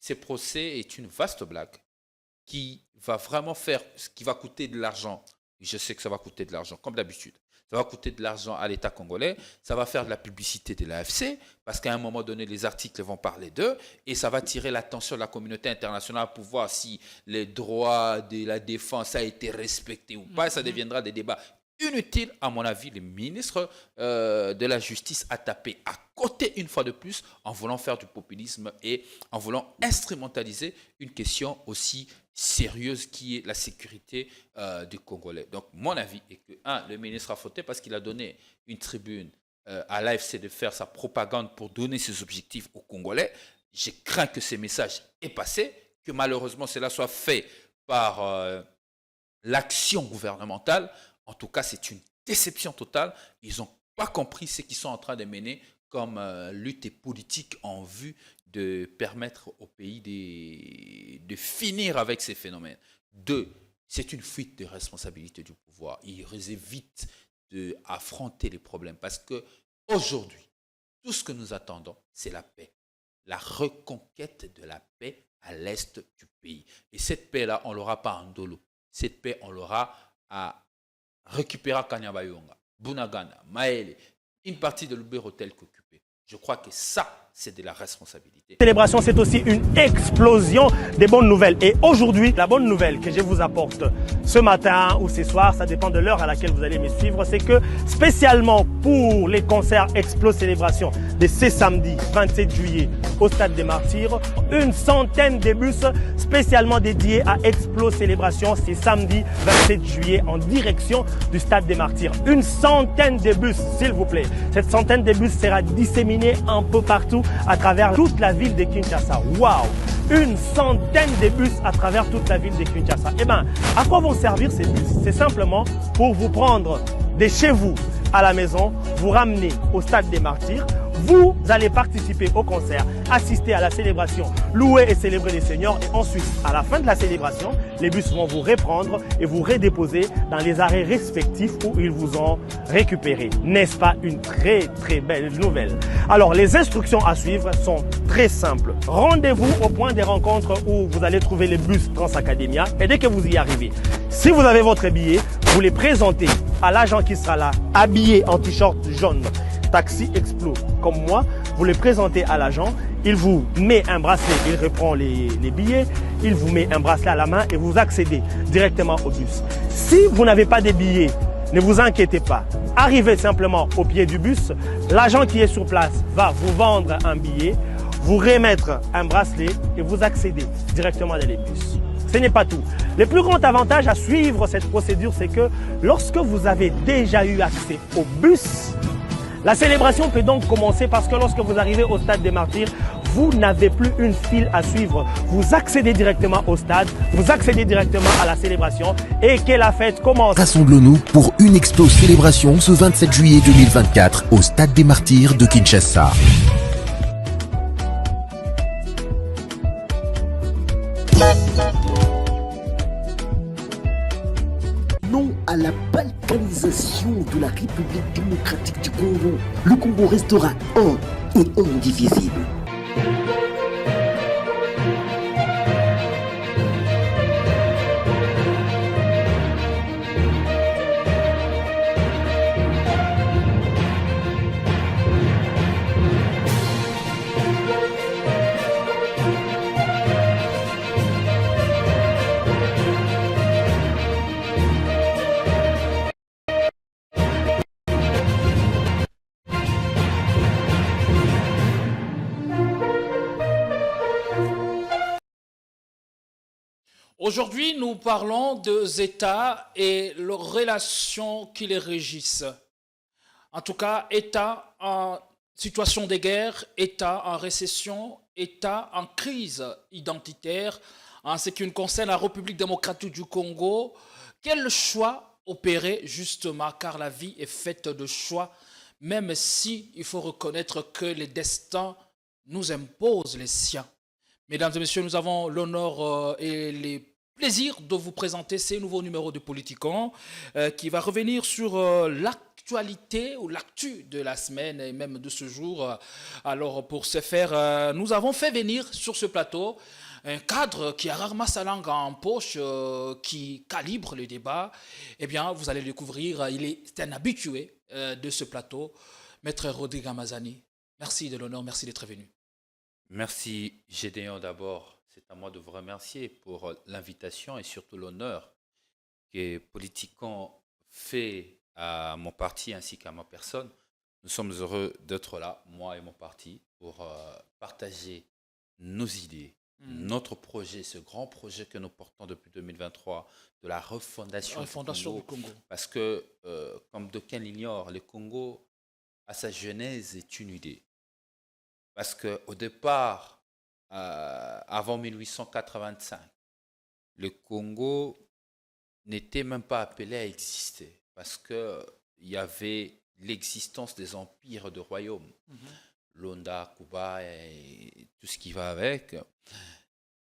Ces procès est une vaste blague qui va vraiment faire, ce qui va coûter de l'argent. Je sais que ça va coûter de l'argent, comme d'habitude. Ça va coûter de l'argent à l'État congolais, ça va faire de la publicité de l'AFC, parce qu'à un moment donné, les articles vont parler d'eux, et ça va tirer l'attention de la communauté internationale pour voir si les droits de la défense a été respectés ou pas. Ça deviendra des débats inutiles. À mon avis, le ministre de la Justice a tapé à côté une fois de plus en voulant faire du populisme et en voulant instrumentaliser une question aussi sérieuse qui est la sécurité du Congolais. Donc, mon avis est que, le ministre a fauté parce qu'il a donné une tribune à l'AFC de faire sa propagande pour donner ses objectifs aux Congolais. Je crains que ces messages aient passé, que malheureusement cela soit fait par l'action gouvernementale. En tout cas, c'est une déception totale. Ils n'ont pas compris ce qu'ils sont en train de mener comme lutte politique en vue de permettre au pays de finir avec ces phénomènes. Deux, c'est une fuite de responsabilité du pouvoir. Ils évitent d'affronter les problèmes parce qu'aujourd'hui, tout ce que nous attendons, c'est la paix. La reconquête de la paix à l'est du pays. Et cette paix-là, on ne l'aura pas en dolo. Cette paix, on l'aura à récupérer Kanyabayonga, Bunagana, Maele, une partie de l'Uber Hotel qu'occupé. Je crois que ça, c'est de la responsabilité. Célébration, c'est aussi une explosion des bonnes nouvelles. Et aujourd'hui, la bonne nouvelle que je vous apporte ce matin ou ce soir, ça dépend de l'heure à laquelle vous allez me suivre, c'est que spécialement pour les concerts Explo Célébration de ce samedi 27 juillet au Stade des Martyrs, une centaine de bus spécialement dédiés à Explo Célébration, c'est samedi 27 juillet en direction du Stade des Martyrs. Une centaine de bus, s'il vous plaît. Cette centaine de bus sera disséminée un peu partout à travers toute la ville de Kinshasa. Waouh! Une centaine de bus à travers toute la ville de Kinshasa. Eh bien, à quoi vont servir ces bus? C'est simplement pour vous prendre de chez vous à la maison, vous ramener au Stade des Martyrs. Vous allez participer au concert, assister à la célébration, louer et célébrer les seigneurs. Et ensuite, à la fin de la célébration, les bus vont vous reprendre et vous redéposer dans les arrêts respectifs où ils vous ont récupéré. N'est-ce pas une très très belle nouvelle? Alors, les instructions à suivre sont très simples. Rendez-vous au point des rencontres où vous allez trouver les bus Transacademia. Et dès que vous y arrivez, si vous avez votre billet, vous les présentez à l'agent qui sera là, habillé en t-shirt jaune. Taxi Explo, comme moi, vous les présentez à l'agent, il vous met un bracelet, il reprend les billets, il vous met un bracelet à la main et vous accédez directement au bus. Si vous n'avez pas de billets, ne vous inquiétez pas. Arrivez simplement au pied du bus, l'agent qui est sur place va vous vendre un billet, vous remettre un bracelet et vous accédez directement dans les bus. Ce n'est pas tout. Le plus grand avantage à suivre cette procédure, c'est que lorsque vous avez déjà eu accès au bus, la célébration peut donc commencer parce que lorsque vous arrivez au Stade des Martyrs, vous n'avez plus une file à suivre. Vous accédez directement au stade, vous accédez directement à la célébration et que la fête commence. Rassemblons-nous pour une Explo Célébration ce 27 juillet 2024 au Stade des Martyrs de Kinshasa. Non à la balkanisation de la République démocratique du Congo. Le Congo restera un et indivisible. Aujourd'hui, nous parlons des États et leurs relations qui les régissent. En tout cas, État en situation de guerre, État en récession, État en crise identitaire. En ce qui nous concerne la République démocratique du Congo, quel choix opérer justement, car la vie est faite de choix, même si il faut reconnaître que les destins nous imposent les siens. Mesdames et messieurs, nous avons l'honneur et les plaisirs de vous présenter ces nouveaux numéros de Politikon qui va revenir sur l'actualité l'actualité ou l'actu de la semaine et même de ce jour. Alors pour ce faire, nous avons fait venir sur ce plateau un cadre qui a rarement sa langue en poche, qui calibre le débat. Eh bien, vous allez le découvrir, c'est un habitué de ce plateau, Maître Rodrigue Ramazani. Merci de l'honneur, merci d'être venu. Merci Gédéon d'abord. C'est à moi de vous remercier pour l'invitation et surtout l'honneur que Politiquement fait à mon parti ainsi qu'à ma personne. Nous sommes heureux d'être là, moi et mon parti, pour partager nos idées, notre projet, ce grand projet que nous portons depuis 2023 de la refondation, Du Congo. Parce que, comme d'aucuns l'ignorent, le Congo, à sa genèse, est une idée. Parce qu'au départ, avant 1885, le Congo n'était même pas appelé à exister parce qu'il y avait l'existence des empires de royaumes, Londa, Kuba et tout ce qui va avec.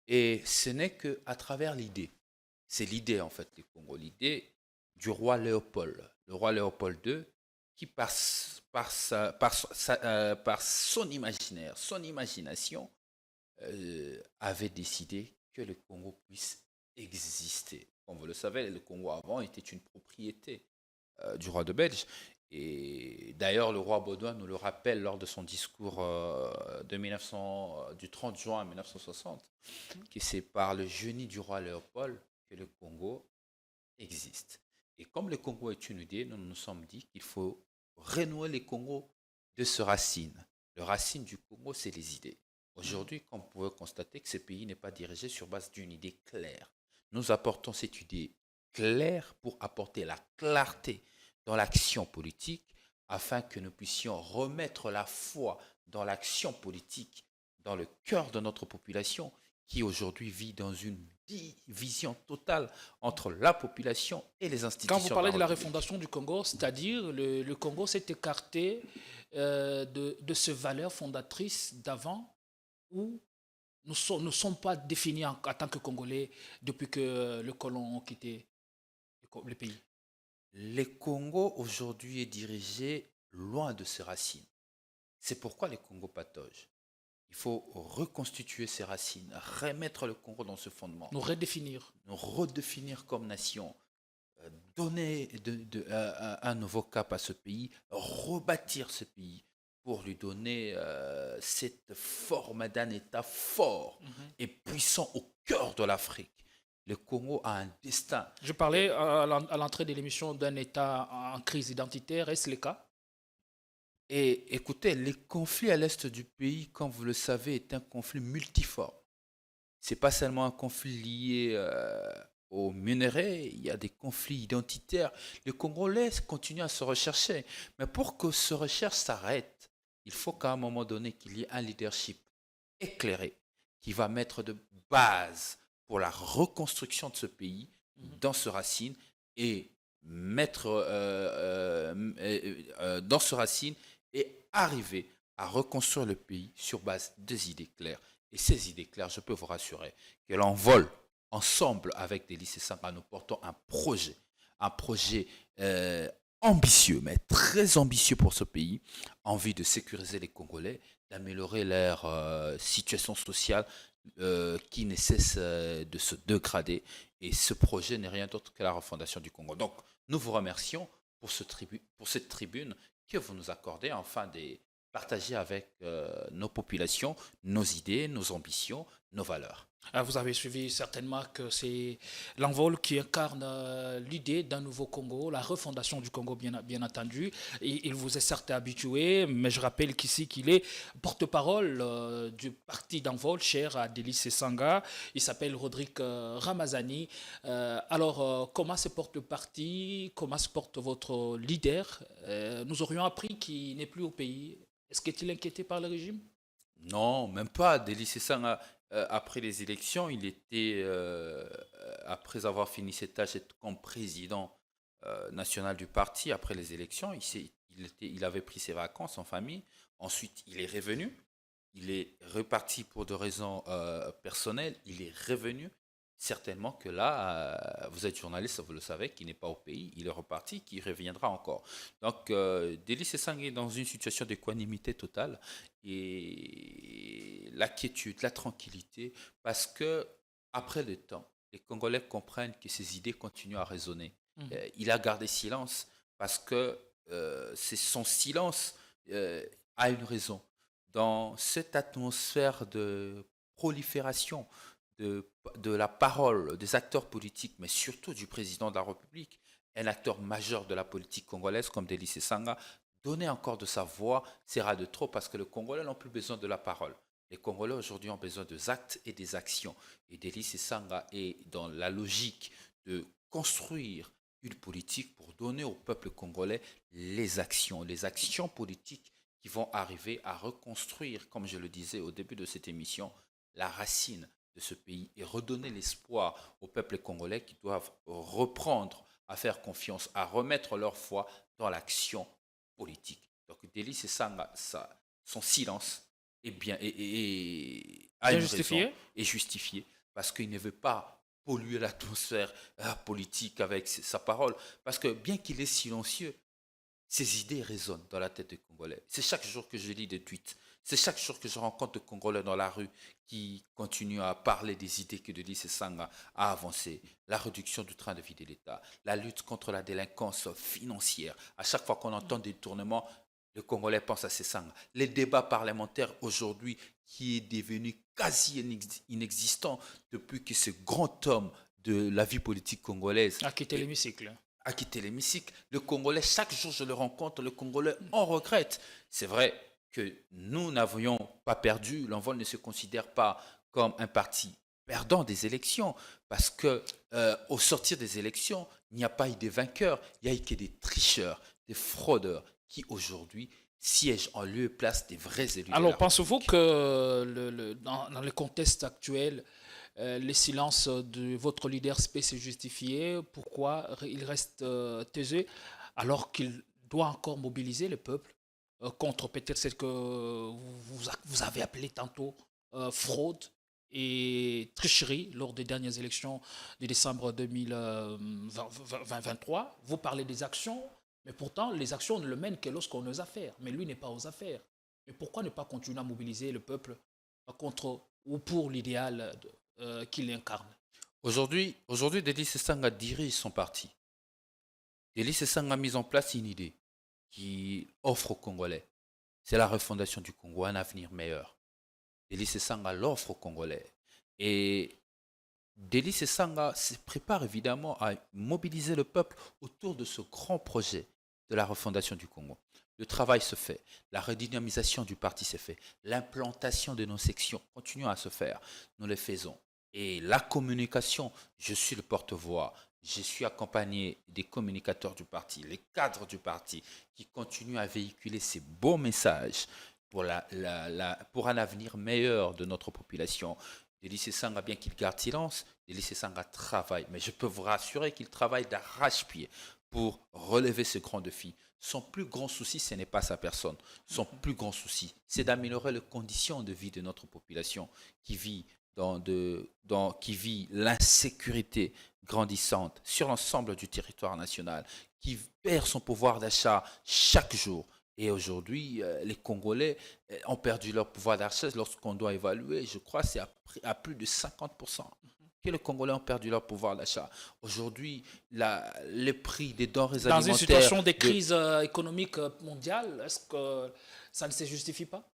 Et ce n'est qu'à travers l'idée. C'est l'idée en fait, le Congo, l'idée du roi Léopold. Le roi Léopold II qui, par son imaginaire, son imagination, avait décidé que le Congo puisse exister. Comme vous le savez, le Congo avant était une propriété du roi de Belge. Et d'ailleurs, le roi Baudouin nous le rappelle lors de son discours du 30 juin 1960, que c'est par le génie du roi Léopold que le Congo existe. Et comme le Congo est une idée, nous nous sommes dit qu'il faut renouer le Congo de ses racines. Le racine du Congo, c'est les idées. Aujourd'hui, comme vous pouvez constater que ce pays n'est pas dirigé sur base d'une idée claire. Nous apportons cette idée claire pour apporter la clarté dans l'action politique afin que nous puissions remettre la foi dans l'action politique dans le cœur de notre population qui aujourd'hui vit dans une division totale entre la population et les institutions. Quand vous parlez de la refondation du Congo, c'est-à-dire le Congo s'est écarté de ses valeurs fondatrices d'avant où nous ne sommes pas définis en tant que Congolais depuis que les colons ont quitté le pays. Le Congo aujourd'hui est dirigé loin de ses racines. C'est pourquoi le Congo patauge. Il faut reconstituer ses racines, remettre le Congo dans ce fondement. Nous redéfinir comme nation, donner un nouveau cap à ce pays, rebâtir ce pays pour lui donner cette forme d'un État fort et puissant au cœur de l'Afrique. Le Congo a un destin. Je parlais à l'entrée de l'émission d'un État en crise identitaire. Est-ce le cas? Et écoutez, les conflits à l'est du pays, comme vous le savez, est un conflit multiforme. Ce n'est pas seulement un conflit lié aux minerais, il y a des conflits identitaires. Les Congolais continuent à se rechercher. Mais pour que ce recherche s'arrête, il faut qu'à un moment donné, qu'il y ait un leadership éclairé qui va mettre de base pour la reconstruction de ce pays dans ce racine et mettre dans ce racine et arriver à reconstruire le pays sur base des idées claires. Et ces idées claires, je peux vous rassurer que l'on vole ensemble avec Délice Sanga, nous portons un projet ambitieux, mais très ambitieux pour ce pays, en vue de sécuriser les Congolais, d'améliorer leur situation sociale qui ne cesse de se dégrader. Et ce projet n'est rien d'autre que la refondation du Congo. Donc, nous vous remercions pour cette tribune que vous nous accordez afin de partager avec nos populations, nos idées, nos ambitions, nos valeurs. Vous avez suivi certainement que c'est l'envol qui incarne l'idée d'un nouveau Congo, la refondation du Congo, bien entendu. Et il vous est certes habitué, mais je rappelle qu'ici qu'il est porte-parole du parti d'envol, cher à Délice Sanga. Il s'appelle Rodrigue Ramazani. Alors, comment se porte le parti? Comment se porte votre leader? Nous aurions appris qu'il n'est plus au pays. Est-ce qu'il est inquiété par le régime? Non, même pas. Délice Sanga, après les élections, il était, après avoir fini ses tâches comme président national du parti, après les élections, il avait pris ses vacances en famille. Ensuite, il est revenu. Il est reparti pour des raisons personnelles. Il est revenu. certainement que là, vous êtes journaliste, vous le savez, qui n'est pas au pays, il est reparti, qui reviendra encore. Donc, Délice Essang est dans une situation d'équanimité totale et la quiétude, la tranquillité, parce que après le temps, les Congolais comprennent que ces idées continuent à résonner. Il a gardé silence parce que c'est son silence a une raison. Dans cette atmosphère de prolifération de la parole des acteurs politiques, mais surtout du président de la République, un acteur majeur de la politique congolaise comme Délice Essanga, donner encore de sa voix sera de trop parce que les Congolais n'ont plus besoin de la parole. Les Congolais aujourd'hui ont besoin des actes et des actions. Et Délice Essanga est dans la logique de construire une politique pour donner au peuple congolais les actions politiques qui vont arriver à reconstruire, comme je le disais au début de cette émission, la racine de ce pays et redonner l'espoir au peuple congolais qui doivent reprendre à faire confiance, à remettre leur foi dans l'action politique. Donc Délice Essanga, son silence est bien est justifié parce qu'il ne veut pas polluer l'atmosphère politique avec sa parole. Parce que bien qu'il est silencieux, ses idées résonnent dans la tête des Congolais. C'est chaque jour que je lis des tweets. C'est chaque jour que je rencontre des Congolais dans la rue qui continuent à parler des idées que Délice Essanga a avancées. La réduction du train de vie de l'État, la lutte contre la délinquance financière. À chaque fois qu'on entend des tournements, le Congolais pense à Essanga. Les débats parlementaires aujourd'hui qui est devenu quasi inexistant depuis que ce grand homme de la vie politique congolaise a quitté l'hémicycle. Le Congolais, chaque jour je le rencontre, le Congolais en regrette. C'est vrai que nous n'avions pas perdu, l'Envol ne se considère pas comme un parti perdant des élections, parce que au sortir des élections, il n'y a pas eu de vainqueurs, il n'y a eu que des tricheurs, des fraudeurs qui aujourd'hui siègent en lieu et place des vrais élus. Alors pensez-vous que dans le contexte actuel, le silence de votre leader SP s'est justifié? Pourquoi il reste taiseux alors qu'il doit encore mobiliser le peuple contre peut-être ce que vous avez appelé tantôt fraude et tricherie lors des dernières élections de décembre 2023? Vous parlez des actions, mais pourtant les actions ne le mènent que lorsqu'on est aux affaires. Mais lui n'est pas aux affaires. Mais pourquoi ne pas continuer à mobiliser le peuple contre ou pour l'idéal qu'il incarne? Aujourd'hui, Délice Essanga dirige son parti. Délice Essanga a mis en place une idée qui offre aux Congolais. C'est la refondation du Congo, un avenir meilleur. Délice Essanga l'offre aux Congolais. Et Délice Essanga se prépare évidemment à mobiliser le peuple autour de ce grand projet de la refondation du Congo. Le travail se fait, la redynamisation du parti se fait, l'implantation de nos sections continue à se faire. Nous le faisons. Et la communication, je suis le porte-voix, je suis accompagné des communicateurs du parti, les cadres du parti qui continuent à véhiculer ces beaux messages pour un avenir meilleur de notre population. Délice Essanga, bien qu'il garde silence, Délice Essanga travaille. Mais je peux vous rassurer qu'il travaille d'arrache-pied pour relever ce grand défi. Son plus grand souci, ce n'est pas sa personne. Son plus grand souci, c'est d'améliorer les conditions de vie de notre population qui vit qui vit l'insécurité grandissante sur l'ensemble du territoire national, qui perd son pouvoir d'achat chaque jour. Et aujourd'hui, les Congolais ont perdu leur pouvoir d'achat lorsqu'on doit évaluer, je crois, c'est à plus de 50% que les Congolais ont perdu leur pouvoir d'achat. Aujourd'hui, le prix des denrées alimentaires... Dans une situation de crise économique mondiale, est-ce que ça ne se justifie pas?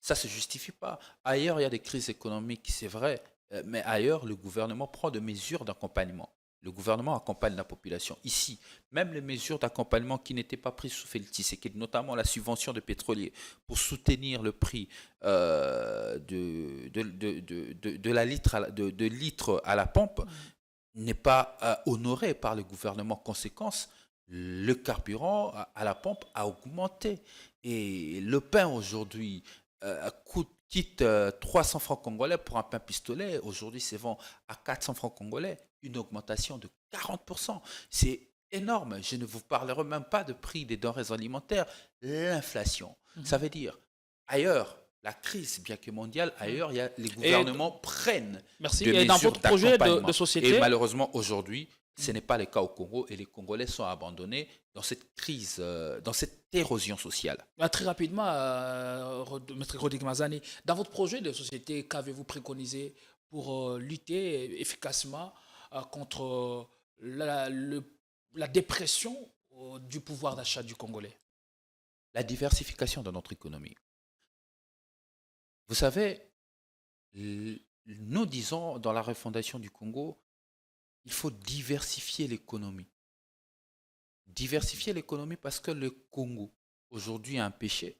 Ça ne se justifie pas. Ailleurs, il y a des crises économiques, c'est vrai, mais ailleurs, le gouvernement prend des mesures d'accompagnement. Le gouvernement accompagne la population. Ici, même les mesures d'accompagnement qui n'étaient pas prises sous Félix Tshisekedi, notamment la subvention de pétroliers pour soutenir le prix de litres à la pompe, n'est pas honoré par le gouvernement. Conséquence, le carburant à la pompe a augmenté. Et le pain aujourd'hui quitte 300 francs congolais pour un pain pistolet. Aujourd'hui, c'est vend à 400 francs congolais. Une augmentation de 40%. C'est énorme. Je ne vous parlerai même pas de prix des denrées alimentaires. L'inflation. Ça veut dire, ailleurs, la crise, bien que mondiale, ailleurs, les gouvernements prennent Merci. des Et dans mesures votre projet d'accompagnement. de société, Et malheureusement, aujourd'hui, ce n'est pas le cas au Congo et les Congolais sont abandonnés dans cette crise, dans cette érosion sociale. très rapidement, Maître Rodrigue Mazani, dans votre projet de société, qu'avez-vous préconisé pour lutter efficacement contre la dépression du pouvoir d'achat du Congolais? La diversification de notre économie. Vous savez, nous disons dans la refondation du Congo, il faut diversifier l'économie. Diversifier l'économie parce que le Congo, aujourd'hui, a un péché.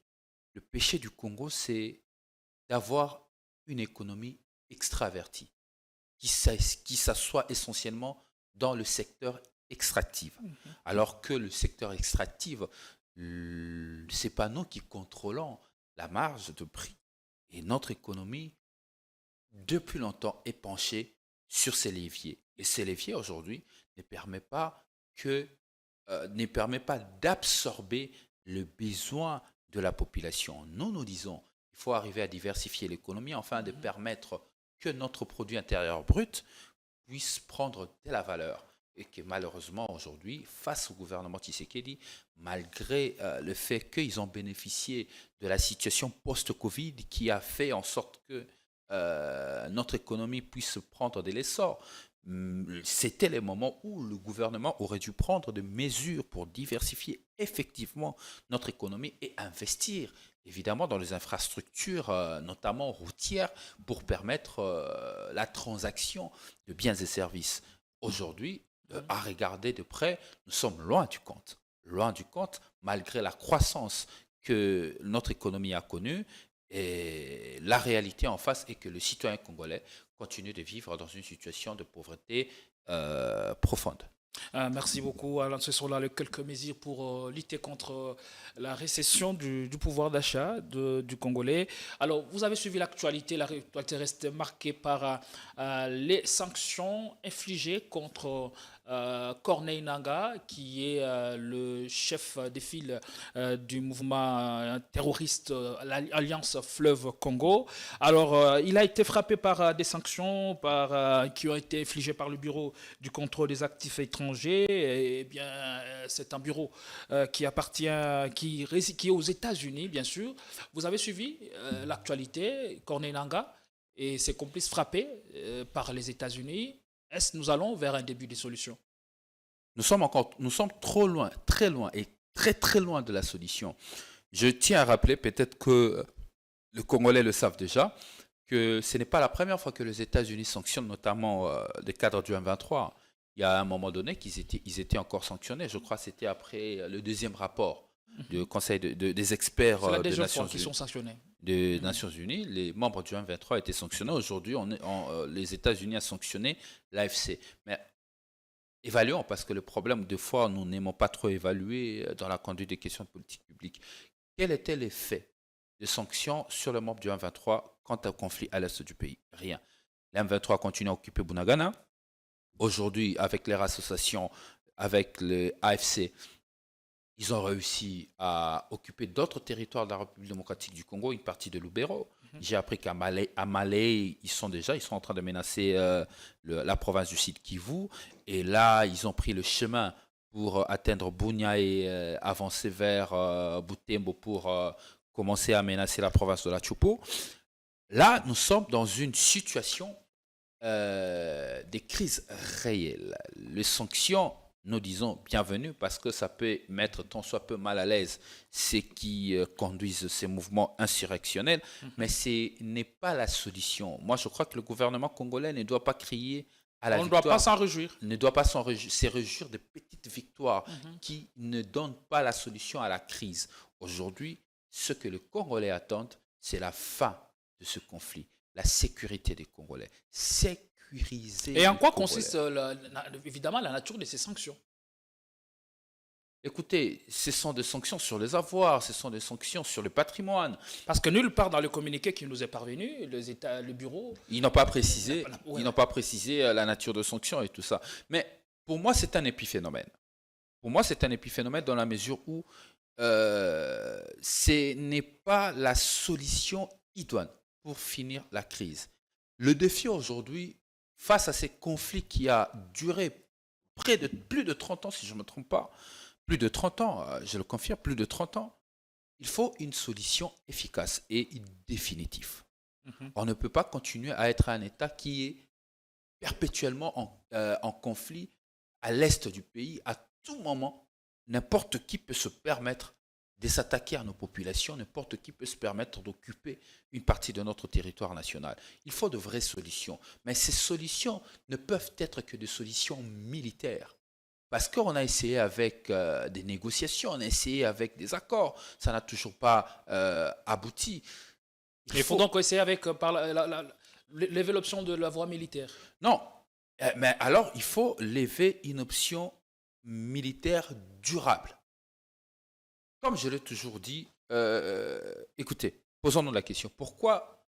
Le péché du Congo, c'est d'avoir une économie extravertie, qui s'assoit essentiellement dans le secteur extractif. Alors que le secteur extractif, ce n'est pas nous qui contrôlons la marge de prix. Et notre économie, depuis longtemps, est penchée sur ces leviers. Et ces leviers, aujourd'hui, ne permettent pas d'absorber le besoin de la population. Nous disons, il faut arriver à diversifier l'économie afin de permettre que notre produit intérieur brut puisse prendre de la valeur. Et que malheureusement, aujourd'hui, face au gouvernement Tshisekedi, malgré le fait qu'ils ont bénéficié de la situation post-Covid qui a fait en sorte que notre économie puisse prendre de l'essor, c'était le moment où le gouvernement aurait dû prendre des mesures pour diversifier effectivement notre économie et investir évidemment dans les infrastructures, notamment routières, pour permettre la transaction de biens et services. Aujourd'hui, à regarder de près, nous sommes loin du compte. Loin du compte, malgré la croissance que notre économie a connue. Et la réalité en face est que le citoyen congolais continue de vivre dans une situation de pauvreté profonde. Merci beaucoup. Alors, ce sont là les quelques mesures pour lutter contre la récession du pouvoir d'achat du Congolais. Alors, vous avez suivi l'actualité. L'actualité reste marquée par les sanctions infligées contre Corneille Nangaa, qui est le chef de file du mouvement terroriste l'Alliance Fleuve Congo. Alors, il a été frappé par des sanctions qui ont été infligées par le Bureau du contrôle des actifs étrangers. Eh bien, c'est un bureau qui est aux États-Unis, bien sûr. Vous avez suivi l'actualité, Corneille Nangaa et ses complices frappés par les États-Unis. Est-ce que nous allons vers un début de solution? Nous sommes trop loin, très loin et très très loin de la solution. Je tiens à rappeler, peut-être que les Congolais le savent déjà, que ce n'est pas la première fois que les États-Unis sanctionnent, notamment les cadres du M23. Il y a un moment donné qu'ils étaient encore sanctionnés. Je crois que c'était après le deuxième rapport du Conseil des experts des Nations Unies. Sont sanctionnés. Des Nations Unies, les membres du M23 étaient sanctionnés. Aujourd'hui, les États-Unis ont sanctionné l'AFC. Mais évaluons, parce que le problème, des fois, nous n'aimons pas trop évaluer dans la conduite des questions de politique publique. Quel était l'effet des sanctions sur les membres du M23 quant au conflit à l'est du pays? Rien. Le M23 continue à occuper Bunagana. Aujourd'hui, avec les associations, avec le AFC, ils ont réussi à occuper d'autres territoires de la République démocratique du Congo, une partie de Lubero. J'ai appris qu'à Malé, ils sont en train de menacer la province du Sud Kivu. Et là, ils ont pris le chemin pour atteindre Bunia et avancer vers Butembo pour commencer à menacer la province de la Tchopo. Là, nous sommes dans une situation des crises réelles. Les sanctions, nous disons bienvenue parce que ça peut mettre tant soit peu mal à l'aise ceux qui conduisent ces mouvements insurrectionnels, mais ce n'est pas la solution. Moi, je crois que le gouvernement congolais ne doit pas crier à la victoire. On ne doit pas s'en réjouir. Ne doit pas s'en réjouir. C'est réjouir de petites victoires qui ne donnent pas la solution à la crise. Aujourd'hui, ce que les Congolais attendent, c'est la fin de ce conflit, la sécurité des Congolais. Sécuriser. Et en quoi consiste évidemment la nature de ces sanctions? Écoutez, ce sont des sanctions sur les avoirs, ce sont des sanctions sur le patrimoine. Parce que nulle part dans le communiqué qui nous est parvenu, le bureau... Ils n'ont pas précisé, la nature de sanctions et tout ça. Mais pour moi, c'est un épiphénomène. Pour moi, c'est un épiphénomène dans la mesure où ce n'est pas la solution idoine pour finir la crise. Le défi aujourd'hui, face à ces conflits qui a duré plus de 30 ans, si je ne me trompe pas, plus de 30 ans, je le confirme, plus de 30 ans, il faut une solution efficace et définitive. On ne peut pas continuer à être un État qui est perpétuellement en conflit à l'est du pays. À tout moment, n'importe qui peut se permettre de s'attaquer à nos populations, n'importe qui peut se permettre d'occuper une partie de notre territoire national. Il faut de vraies solutions. Mais ces solutions ne peuvent être que des solutions militaires. Parce qu'on a essayé avec des négociations, on a essayé avec des accords, ça n'a toujours pas abouti. Il faut donc essayer avec lever l'option de la voie militaire. Non, mais alors il faut lever une option militaire durable. Comme je l'ai toujours dit, écoutez, posons-nous la question. Pourquoi,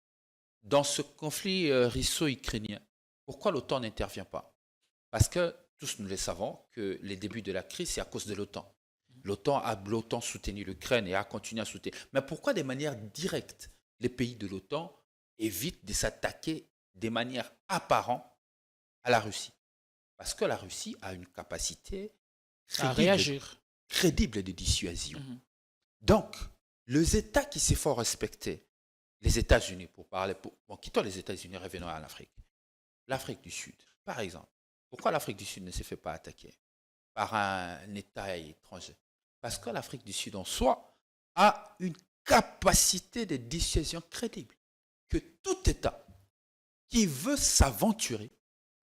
dans ce conflit russo-ukrainien, pourquoi l'OTAN n'intervient pas? Parce que tous nous le savons que les débuts de la crise, c'est à cause de l'OTAN. L'OTAN a soutenu l'Ukraine et a continué à soutenir. Mais pourquoi de manière directe, les pays de l'OTAN évitent de s'attaquer de manière apparente à la Russie? Parce que la Russie a une capacité à réagir, crédible de dissuasion. Donc, les États qui se font respecter, les États-Unis, quittons les États-Unis, revenons à l'Afrique. L'Afrique du Sud, par exemple. Pourquoi l'Afrique du Sud ne se fait pas attaquer par un État étranger? Parce que l'Afrique du Sud en soi a une capacité de dissuasion crédible. Que tout État qui veut s'aventurer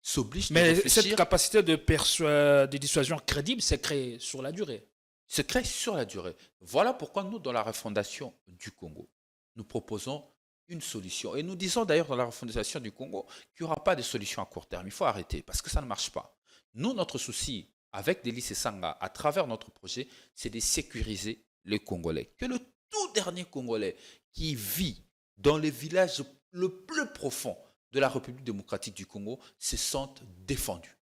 s'oblige de réfléchir. Mais cette capacité de dissuasion crédible s'est créée sur la durée. Se crée sur la durée. Voilà pourquoi nous, dans la refondation du Congo, nous proposons une solution. Et nous disons d'ailleurs dans la refondation du Congo qu'il n'y aura pas de solution à court terme. Il faut arrêter parce que ça ne marche pas. Nous, notre souci avec Délice et Sanga, à travers notre projet, c'est de sécuriser les Congolais. Que le tout dernier Congolais qui vit dans les villages le plus profond de la République démocratique du Congo se sente défendu.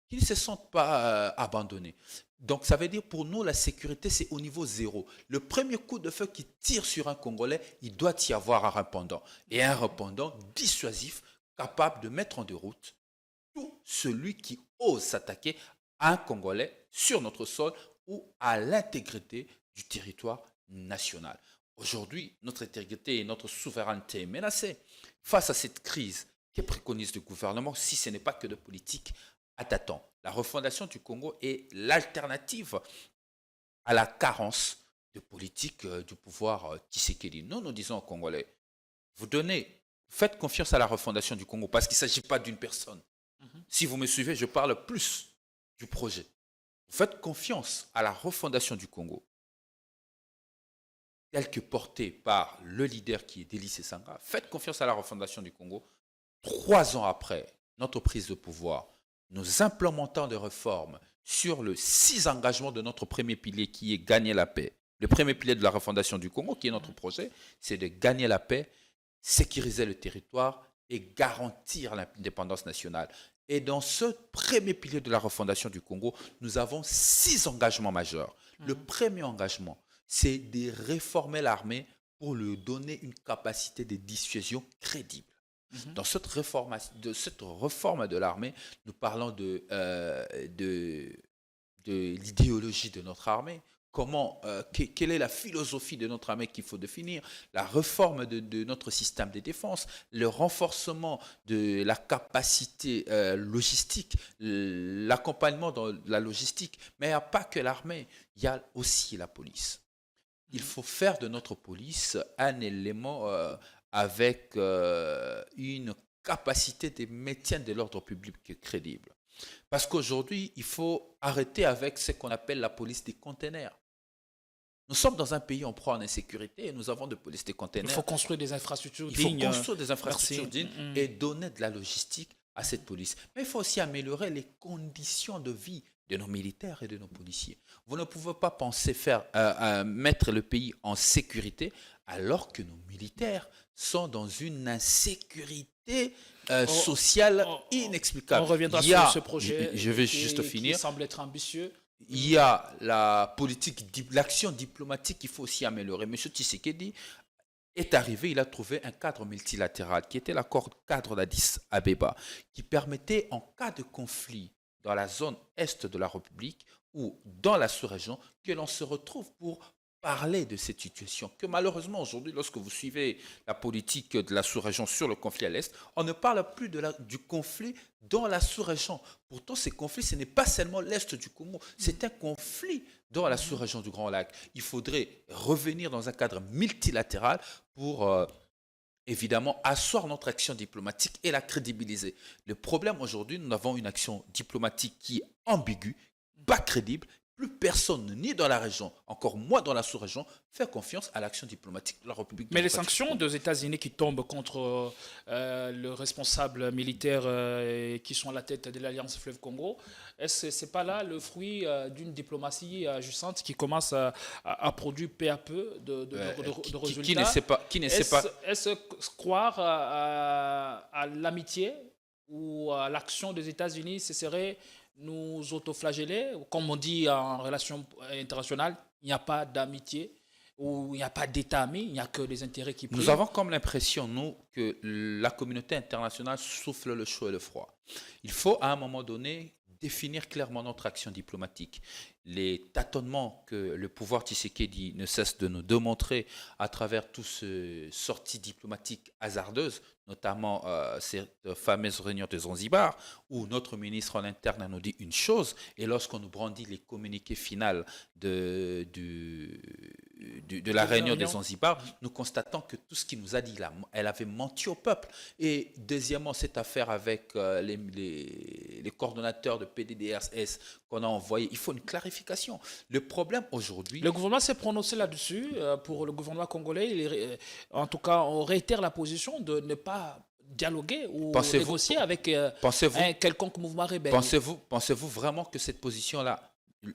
Qu'ils ne se sentent pas abandonnés. Donc ça veut dire pour nous, la sécurité, c'est au niveau zéro. Le premier coup de feu qui tire sur un Congolais, il doit y avoir un répondant. Et un répondant dissuasif, capable de mettre en déroute tout celui qui ose s'attaquer à un Congolais sur notre sol ou à l'intégrité du territoire national. Aujourd'hui, notre intégrité et notre souveraineté est menacée. Face à cette crise, que préconise le gouvernement si ce n'est pas que de politique à tâtons? La refondation du Congo est l'alternative à la carence de politique du pouvoir Tshisekedi. Nous disons aux Congolais, faites confiance à la refondation du Congo parce qu'il ne s'agit pas d'une personne. Si vous me suivez, je parle plus du projet. Faites confiance à la refondation du Congo, telle que portée par le leader qui est Délice Sanga. Faites confiance à la refondation du Congo. 3 ans après notre prise de pouvoir, nous implémentons des réformes sur le 6 engagements de notre premier pilier qui est gagner la paix. Le premier pilier de la refondation du Congo, qui est notre projet, c'est de gagner la paix, sécuriser le territoire et garantir l'indépendance nationale. Et dans ce premier pilier de la refondation du Congo, nous avons 6 engagements majeurs. Le premier engagement, c'est de réformer l'armée pour lui donner une capacité de dissuasion crédible. Dans cette réforme de l'armée, nous parlons de l'idéologie de notre armée. Quelle est la philosophie de notre armée qu'il faut définir? La réforme de notre système de défense, le renforcement de la capacité logistique, l'accompagnement dans la logistique. Mais il n'y a pas que l'armée, il y a aussi la police. Il faut faire de notre police un élément avec une capacité de maintien de l'ordre public crédible. Parce qu'aujourd'hui, il faut arrêter avec ce qu'on appelle la police des containers. Nous sommes dans un pays en proie en insécurité et nous avons de police des containers. Il faut construire des infrastructures dignes. Il faut construire des infrastructures dignes et donner de la logistique à cette police. Mais il faut aussi améliorer les conditions de vie de nos militaires et de nos policiers. Vous ne pouvez pas penser mettre le pays en sécurité alors que nos militaires sont dans une insécurité sociale inexplicable. On reviendra sur ce projet je vais juste finir. Qui semble être ambitieux. Il y a l'action diplomatique qu'il faut aussi améliorer. M. Tshisekedi est arrivé, il a trouvé un cadre multilatéral qui était l'accord cadre d'Addis Abeba, qui permettait en cas de conflit dans la zone est de la République ou dans la sous-région que l'on se retrouve pour parler de cette situation. Que malheureusement aujourd'hui, lorsque vous suivez la politique de la sous-région sur le conflit à l'est, on ne parle plus du conflit dans la sous-région. Pourtant, ces conflits, ce n'est pas seulement l'est du Congo, c'est un conflit dans la sous-région du Grand Lac. Il faudrait revenir dans un cadre multilatéral pour évidemment asseoir notre action diplomatique et la crédibiliser. Le problème aujourd'hui, nous avons une action diplomatique qui est ambiguë, pas crédible. Plus personne, ni dans la région, encore moins dans la sous-région, fait confiance à l'action diplomatique de la République. Mais les sanctions des États-Unis qui tombent contre le responsable militaire qui sont à la tête de l'Alliance Fleuve Congo, est-ce que ce n'est pas là le fruit d'une diplomatie agissante qui commence à produire peu à peu de résultats? Qui ne sait pas. Est-ce croire à l'amitié ou à l'action des États-Unis, ce serait nous autoflageller? Comme on dit en relations internationales, il n'y a pas d'amitié ou il n'y a pas d'État ami, il n'y a que les intérêts qui priment. Nous avons comme l'impression, nous, que la communauté internationale souffle le chaud et le froid. Il faut à un moment donné définir clairement notre action diplomatique. Les tâtonnements que le pouvoir Tshisekedi ne cesse de nous démontrer à travers toutes ces sorties diplomatiques hasardeuses, notamment cette fameuse réunion de Zanzibar, où notre ministre en interne nous dit une chose, et lorsqu'on nous brandit les communiqués finaux de la réunion de Zanzibar, nous constatons que tout ce qu'il nous a dit là, elle avait menti au peuple. Et deuxièmement, cette affaire avec les coordonnateurs de PDDRS qu'on a envoyés, il faut une clarification. Le problème aujourd'hui... Le gouvernement s'est prononcé là-dessus. Pour le gouvernement congolais, en tout cas, on réitère la position de ne pas dialoguer ou négocier avec un quelconque mouvement rebelle. Pensez-vous vraiment que cette position-là,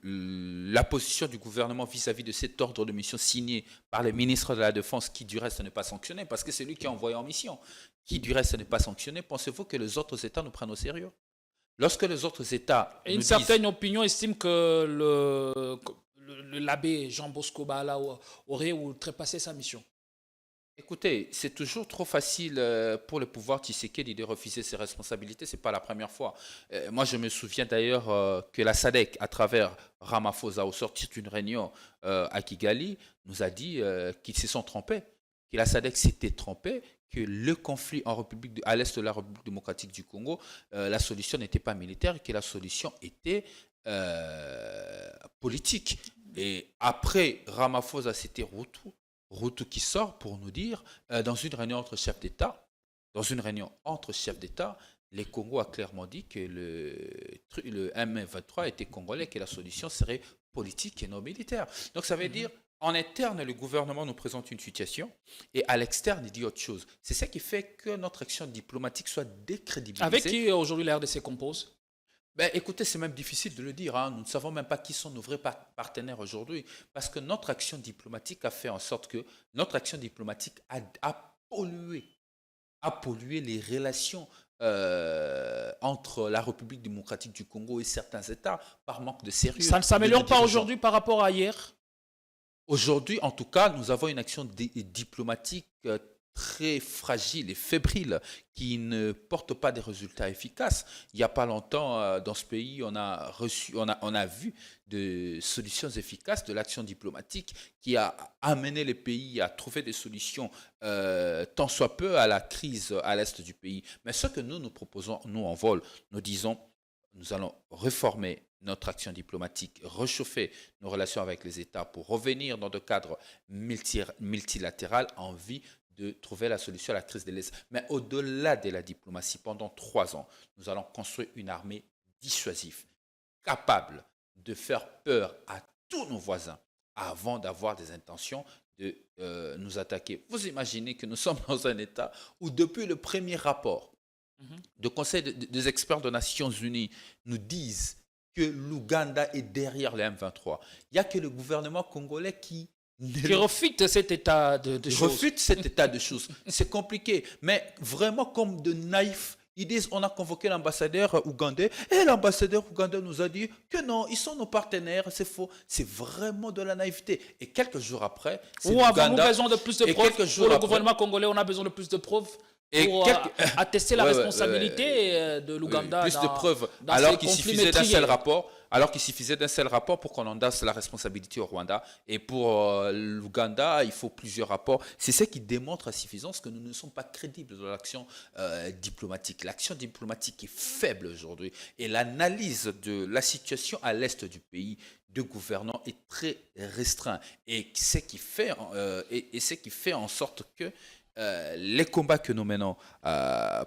la position du gouvernement vis-à-vis de cet ordre de mission signé par le ministre de la Défense, qui du reste n'est pas sanctionné, parce que c'est lui qui a envoyé en mission, qui du reste n'est pas sanctionné, pensez-vous que les autres États nous prennent au sérieux? Lorsque les autres États... Une certaine opinion estime que l'abbé Jean Bosco Bala aurait trépassé sa mission. Écoutez, c'est toujours trop facile pour le pouvoir Tshisekedi de refuser ses responsabilités. Ce n'est pas la première fois. Moi, je me souviens d'ailleurs que la SADC, à travers Ramaphosa, au sortir d'une réunion à Kigali, nous a dit qu'ils se sont trompés, que la SADC s'était trompée, que le conflit à l'est de la République démocratique du Congo, la solution n'était pas militaire, que la solution était politique. Et après Ramaphosa, c'était Ruto qui sort pour nous dire, dans une réunion entre chefs d'État, les Congos a clairement dit que le M23 était congolais, que la solution serait politique et non militaire. Donc ça veut dire, en interne, le gouvernement nous présente une situation et à l'externe, il dit autre chose. C'est ça qui fait que notre action diplomatique soit décrédibilisée. Avec qui aujourd'hui la RDC compose? Écoutez, c'est même difficile de le dire. Nous ne savons même pas qui sont nos vrais partenaires aujourd'hui. Parce que notre action diplomatique a fait en sorte que notre action diplomatique a pollué les relations entre la République démocratique du Congo et certains États par manque de sérieux. Ça ne s'améliore pas aujourd'hui par rapport à hier? Aujourd'hui, en tout cas, nous avons une action diplomatique très fragile et fébrile qui ne porte pas des résultats efficaces. Il n'y a pas longtemps, dans ce pays, on a vu des solutions efficaces de l'action diplomatique qui a amené les pays à trouver des solutions tant soit peu à la crise à l'est du pays. Mais ce que nous proposons, nous en vol, nous disons, nous allons réformer notre action diplomatique, réchauffer nos relations avec les États pour revenir dans des cadres multilatéraux en vue de trouver la solution à la crise de l'Est. Mais au-delà de la diplomatie, pendant 3 ans, nous allons construire une armée dissuasive, capable de faire peur à tous nos voisins avant d'avoir des intentions de nous attaquer. Vous imaginez que nous sommes dans un État où depuis le premier rapport du Conseil des experts des Nations Unies nous disent que l'Ouganda est derrière les M23. Il n'y a que le gouvernement congolais qui refute cet état de choses. Refute cet état de choses. C'est compliqué, mais vraiment comme de naïfs Ils disent on a convoqué l'ambassadeur ougandais et l'ambassadeur ougandais nous a dit que non, ils sont nos partenaires, c'est faux. C'est vraiment de la naïveté. Et quelques jours après, c'est Ou avons-nous l'Ouganda. besoin de plus de Et preuves quelques jours pour le après- gouvernement congolais, on a besoin de plus de preuves Et pour attester la Ouais, ouais, responsabilité de Oui, l'Ouganda plus de preuves. dans Alors ces qu'il conflits suffisait d'un meurtriers. seul rapport. Alors qu'il suffisait d'un seul rapport pour qu'on endasse la responsabilité au Rwanda. Et pour l'Ouganda, il faut plusieurs rapports. C'est ce qui démontre à suffisance que nous ne sommes pas crédibles dans l'action diplomatique. L'action diplomatique est faible aujourd'hui. Et l'analyse de la situation à l'est du pays de gouvernants est très restreint. Et ce qui fait, ce qui fait en sorte que les combats que nous menons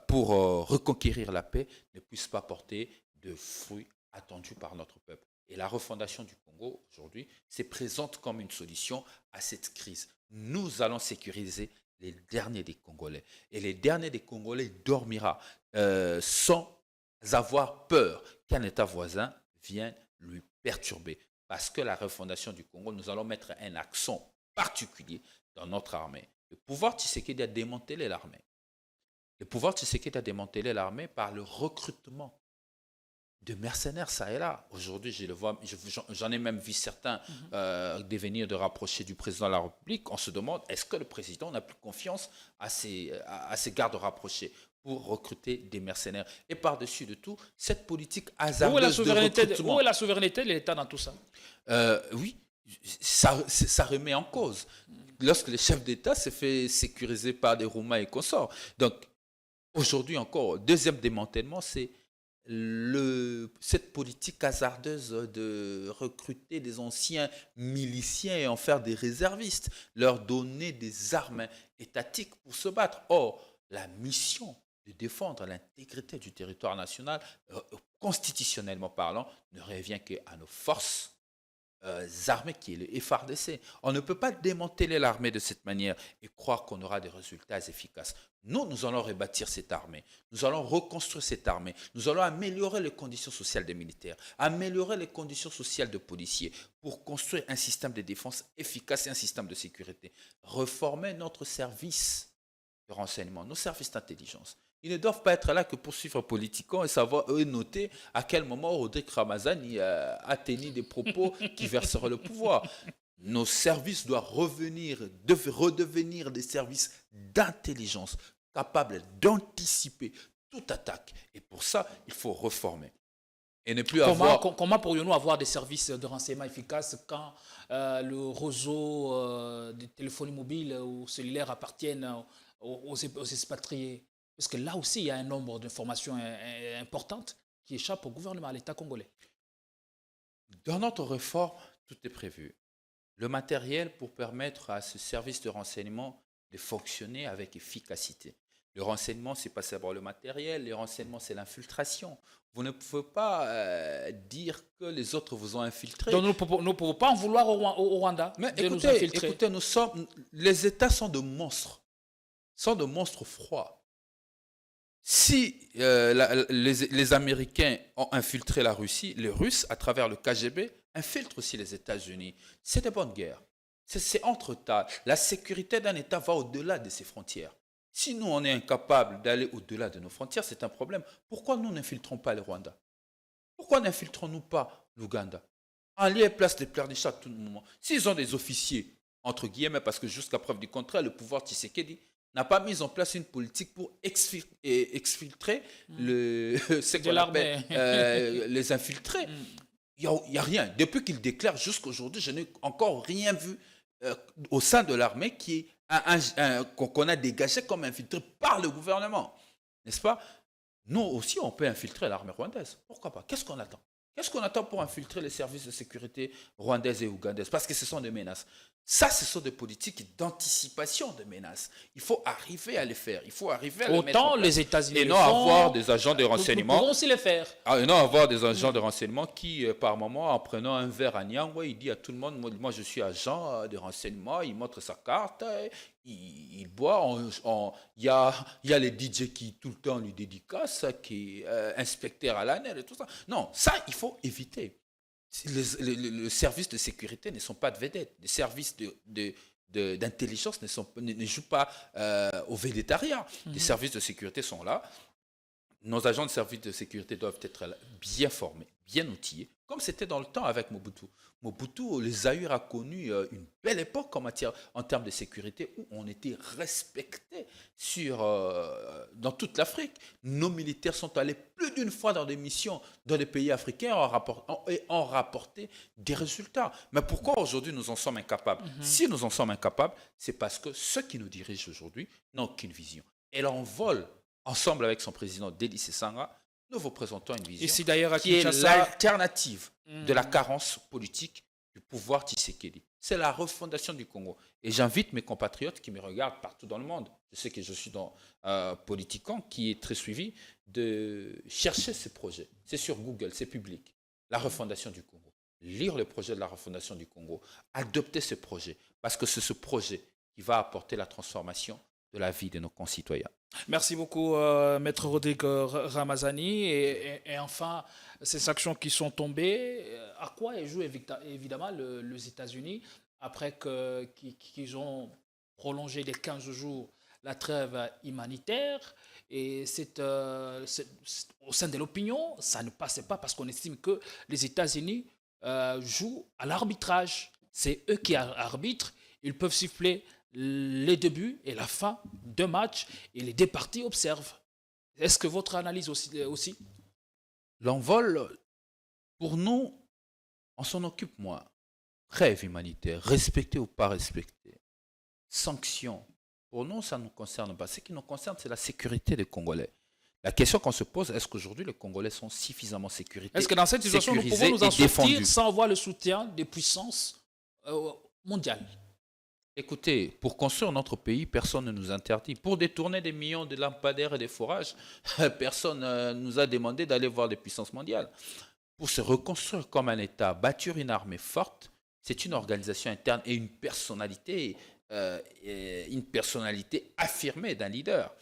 pour reconquérir la paix ne puissent pas porter de fruits attendus par notre peuple. Et la refondation du Congo, aujourd'hui, se présente comme une solution à cette crise. Nous allons sécuriser les derniers des Congolais. Et les derniers des Congolais dormira sans avoir peur qu'un État voisin vienne lui perturber. Parce que la refondation du Congo, nous allons mettre un accent particulier dans notre armée. Le pouvoir Tshisekedi a démantelé l'armée. Le pouvoir Tshisekedi a démantelé l'armée par le recrutement de mercenaires, ça et là. Aujourd'hui, je le vois, j'en ai même vu certains devenir de rapprocher du président de la République. On se demande, est-ce que le président n'a plus confiance à ses gardes rapprochés pour recruter des mercenaires? Et par-dessus de tout, cette politique hasardeuse de recrutement... Où est la souveraineté de l'État dans tout ça? Oui, ça remet en cause. Lorsque le chef d'État s'est fait sécuriser par des Roumains et consorts. Donc, aujourd'hui encore, deuxième démantèlement, c'est cette politique hasardeuse de recruter des anciens miliciens et en faire des réservistes, leur donner des armes étatiques pour se battre. Or, la mission de défendre l'intégrité du territoire national, constitutionnellement parlant, ne revient qu'à nos forces armées qui est le FARDC. On ne peut pas démanteler l'armée de cette manière et croire qu'on aura des résultats efficaces. Nous allons rebâtir cette armée. Nous allons reconstruire cette armée. Nous allons améliorer les conditions sociales des militaires, améliorer les conditions sociales des policiers pour construire un système de défense efficace et un système de sécurité. Reformer notre service de renseignement, nos services d'intelligence. Ils ne doivent pas être là que pour suivre politiquement et savoir, eux, noter à quel moment Rodrigue Ramazani a tenu des propos qui verseraient le pouvoir. Nos services doivent redevenir des services d'intelligence capables d'anticiper toute attaque. Et pour ça, il faut reformer. Et ne plus Comment pourrions-nous avoir des services de renseignement efficaces quand le réseau de téléphonie mobile ou cellulaire appartiennent aux expatriés? Parce que là aussi, il y a un nombre d'informations importantes qui échappent au gouvernement, à l'État congolais. Dans notre réforme, tout est prévu. Le matériel pour permettre à ce service de renseignement de fonctionner avec efficacité. Le renseignement, ce n'est pas savoir le matériel, le renseignement, c'est l'infiltration. Vous ne pouvez pas dire que les autres vous ont infiltré. Donc nous ne pouvons pas en vouloir au Rwanda de nous infiltrer. Écoutez, les États sont de monstres, froids. Si les Américains ont infiltré la Russie, les Russes, à travers le KGB, infiltrent aussi les États-Unis. C'est de bonne guerre. C'est entre États. La sécurité d'un État va au-delà de ses frontières. Si nous, on est incapable d'aller au-delà de nos frontières, c'est un problème. Pourquoi nous n'infiltrons pas le Rwanda? Pourquoi n'infiltrons-nous pas l'Ouganda? En lieu et place de pleurnicher à tout moment. S'ils ont des officiers, entre guillemets, parce que jusqu'à preuve du contraire, le pouvoir Tshisekedi n'a pas mis en place une politique pour exfiltrer les infiltrés. Il n'y a rien. Depuis qu'il déclare jusqu'à aujourd'hui, je n'ai encore rien vu au sein de l'armée qu'on a dégagé comme infiltré par le gouvernement. N'est-ce pas? Nous aussi, on peut infiltrer l'armée rwandaise. Pourquoi pas? Qu'est-ce qu'on attend? Qu'est-ce qu'on attend pour infiltrer les services de sécurité rwandaises et ougandaises? Parce que ce sont des menaces. Ça, ce sont des politiques d'anticipation de menaces. Il faut arriver à les faire. Il faut arriver à les mettre en place. Autant les États-Unis et non avoir des agents de renseignement. Nous pouvons aussi les faire. Et non avoir des agents de renseignement qui, par moment, en prenant un verre à Niangwa, il dit à tout le monde, moi je suis agent de renseignement, il montre sa carte, il boit. Il y a les DJ qui tout le temps lui dédicacent, qui est inspecteur à l'ANEL et tout ça. Non, ça, il faut éviter. Les services de sécurité ne sont pas de vedettes. Les services d'intelligence ne jouent pas au végétariat. Les services de sécurité sont là. nos agents de service de sécurité doivent être bien formés, bien outillés, comme c'était dans le temps avec Mobutu. Mobutu, les Zaïre a connu une belle époque en termes de sécurité où on était respecté dans toute l'Afrique. Nos militaires sont allés plus d'une fois dans des missions dans les pays africains et ont rapporté des résultats. Mais pourquoi aujourd'hui nous en sommes incapables? Si nous en sommes incapables, c'est parce que ceux qui nous dirigent aujourd'hui n'ont aucune vision. Et l'envol, ensemble avec son président Dédé Sesanga, nous vous présentons une vision Ici d'ailleurs à qui est Kinshasa, l'alternative de la carence politique du pouvoir Tshisekedi. C'est la refondation du Congo. Et j'invite mes compatriotes qui me regardent partout dans le monde, je sais que je suis dans Politican, qui est très suivi, de chercher ces projets. C'est sur Google, c'est public. La refondation du Congo. Lire le projet de la refondation du Congo. Adopter ce projet. Parce que c'est ce projet qui va apporter la transformation de la vie de nos concitoyens. merci beaucoup, Maître Rodrigue Ramazani. Et enfin, ces actions qui sont tombées, à quoi jouent évidemment les États-Unis après qu'ils ont prolongé les 15 jours la trêve humanitaire? Et au sein de l'opinion, ça ne passait pas parce qu'on estime que les États-Unis jouent à l'arbitrage. C'est eux qui arbitrent. Ils peuvent siffler les débuts et la fin d'un match et les deux parties observent. Est-ce que votre analyse aussi? L'envol, pour nous, on s'en occupe moins. Trêve humanitaire, respecter ou pas respecter. Sanctions, pour nous, ça ne nous concerne pas. Ce qui nous concerne, c'est la sécurité des Congolais. La question qu'on se pose, est-ce qu'aujourd'hui les Congolais sont suffisamment sécurisés? Est-ce que dans cette situation, nous pouvons nous en sortir sans avoir le soutien des puissances mondiales? Écoutez, pour construire notre pays, personne ne nous interdit. Pour détourner des millions de lampadaires et des forages, personne ne nous a demandé d'aller voir les puissances mondiales. Pour se reconstruire comme un État, bâtir une armée forte, c'est une organisation interne et une personnalité affirmée d'un leader.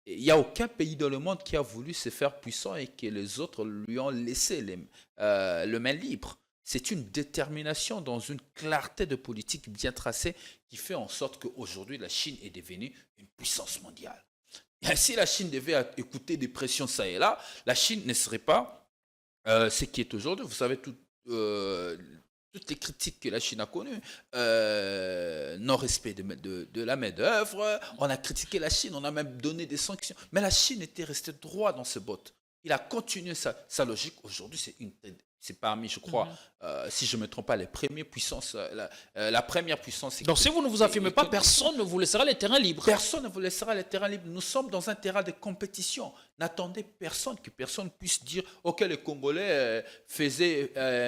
Il n'y a aucun pays dans le monde qui a voulu se faire puissant et que les autres lui ont laissé le main libre. C'est une détermination dans une clarté de politique bien tracée qui fait en sorte qu'aujourd'hui, la Chine est devenue une puissance mondiale. Et si la Chine devait écouter des pressions ça et là, la Chine ne serait pas ce qui est aujourd'hui. Vous savez, toutes les critiques que la Chine a connues, non-respect de la main-d'œuvre, on a critiqué la Chine, on a même donné des sanctions. Mais la Chine était restée droit dans ses bottes. Il a continué sa logique. Aujourd'hui, c'est parmi, je crois, si je ne me trompe pas, les premières puissances, la première puissance. Donc si vous ne vous affirmez pas, personne ne vous laissera les terrains libres. Personne ne vous laissera les terrains libres. Nous sommes dans un terrain de compétition. N'attendez que personne puisse dire « Ok, les Congolais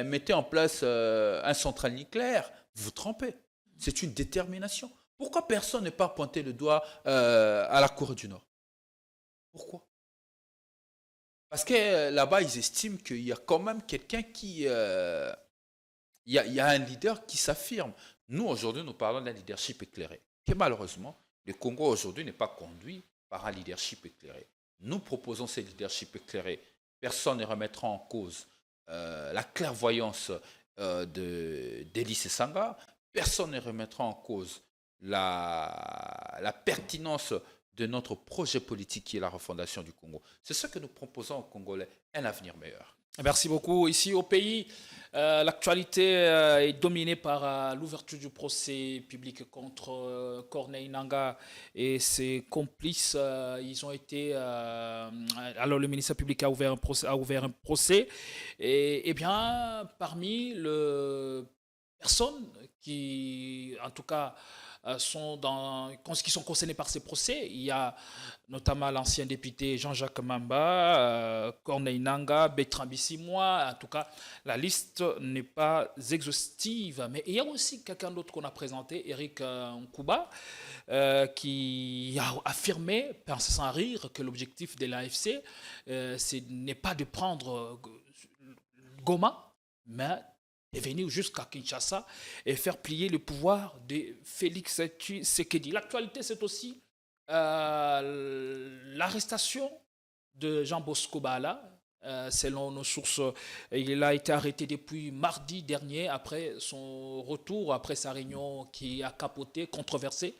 mettaient en place un central nucléaire ». Vous vous trompez. C'est une détermination. Pourquoi personne n'est pas pointé le doigt à la Corée du Nord? Pourquoi? Parce que là-bas, ils estiment qu'il y a quand même quelqu'un qui... il y a un leader qui s'affirme. Nous, aujourd'hui, nous parlons d'un leadership éclairé. Et malheureusement, le Congo, aujourd'hui, n'est pas conduit par un leadership éclairé. Nous proposons ce leadership éclairé. Personne ne remettra en cause la clairvoyance d'Élie Sesanga. Personne ne remettra en cause la pertinence de notre projet politique qui est la refondation du Congo. C'est ce que nous proposons aux Congolais, un avenir meilleur. Merci beaucoup. Ici au pays, l'actualité est dominée par l'ouverture du procès public contre Corneille Nangaa et ses complices. Ils ont été... alors le ministère public a ouvert un procès. Et bien, parmi les personnes qui, en tout cas... qui sont concernés par ces procès. Il y a notamment l'ancien député Jean-Jacques Mamba, Corneille Nangaa, Bertrand Bisimwa. En tout cas, la liste n'est pas exhaustive. Mais il y a aussi quelqu'un d'autre qu'on a présenté, Eric Nkouba, qui a affirmé, pensant sans rire, que l'objectif de l'AFC, ce n'est pas de prendre Goma, mais est venu jusqu'à Kinshasa et faire plier le pouvoir de Félix Tshisekedi. L'actualité, c'est aussi l'arrestation de Jean Bosco Bala. Selon nos sources, il a été arrêté depuis mardi dernier après son retour, après sa réunion qui a capoté, controversée.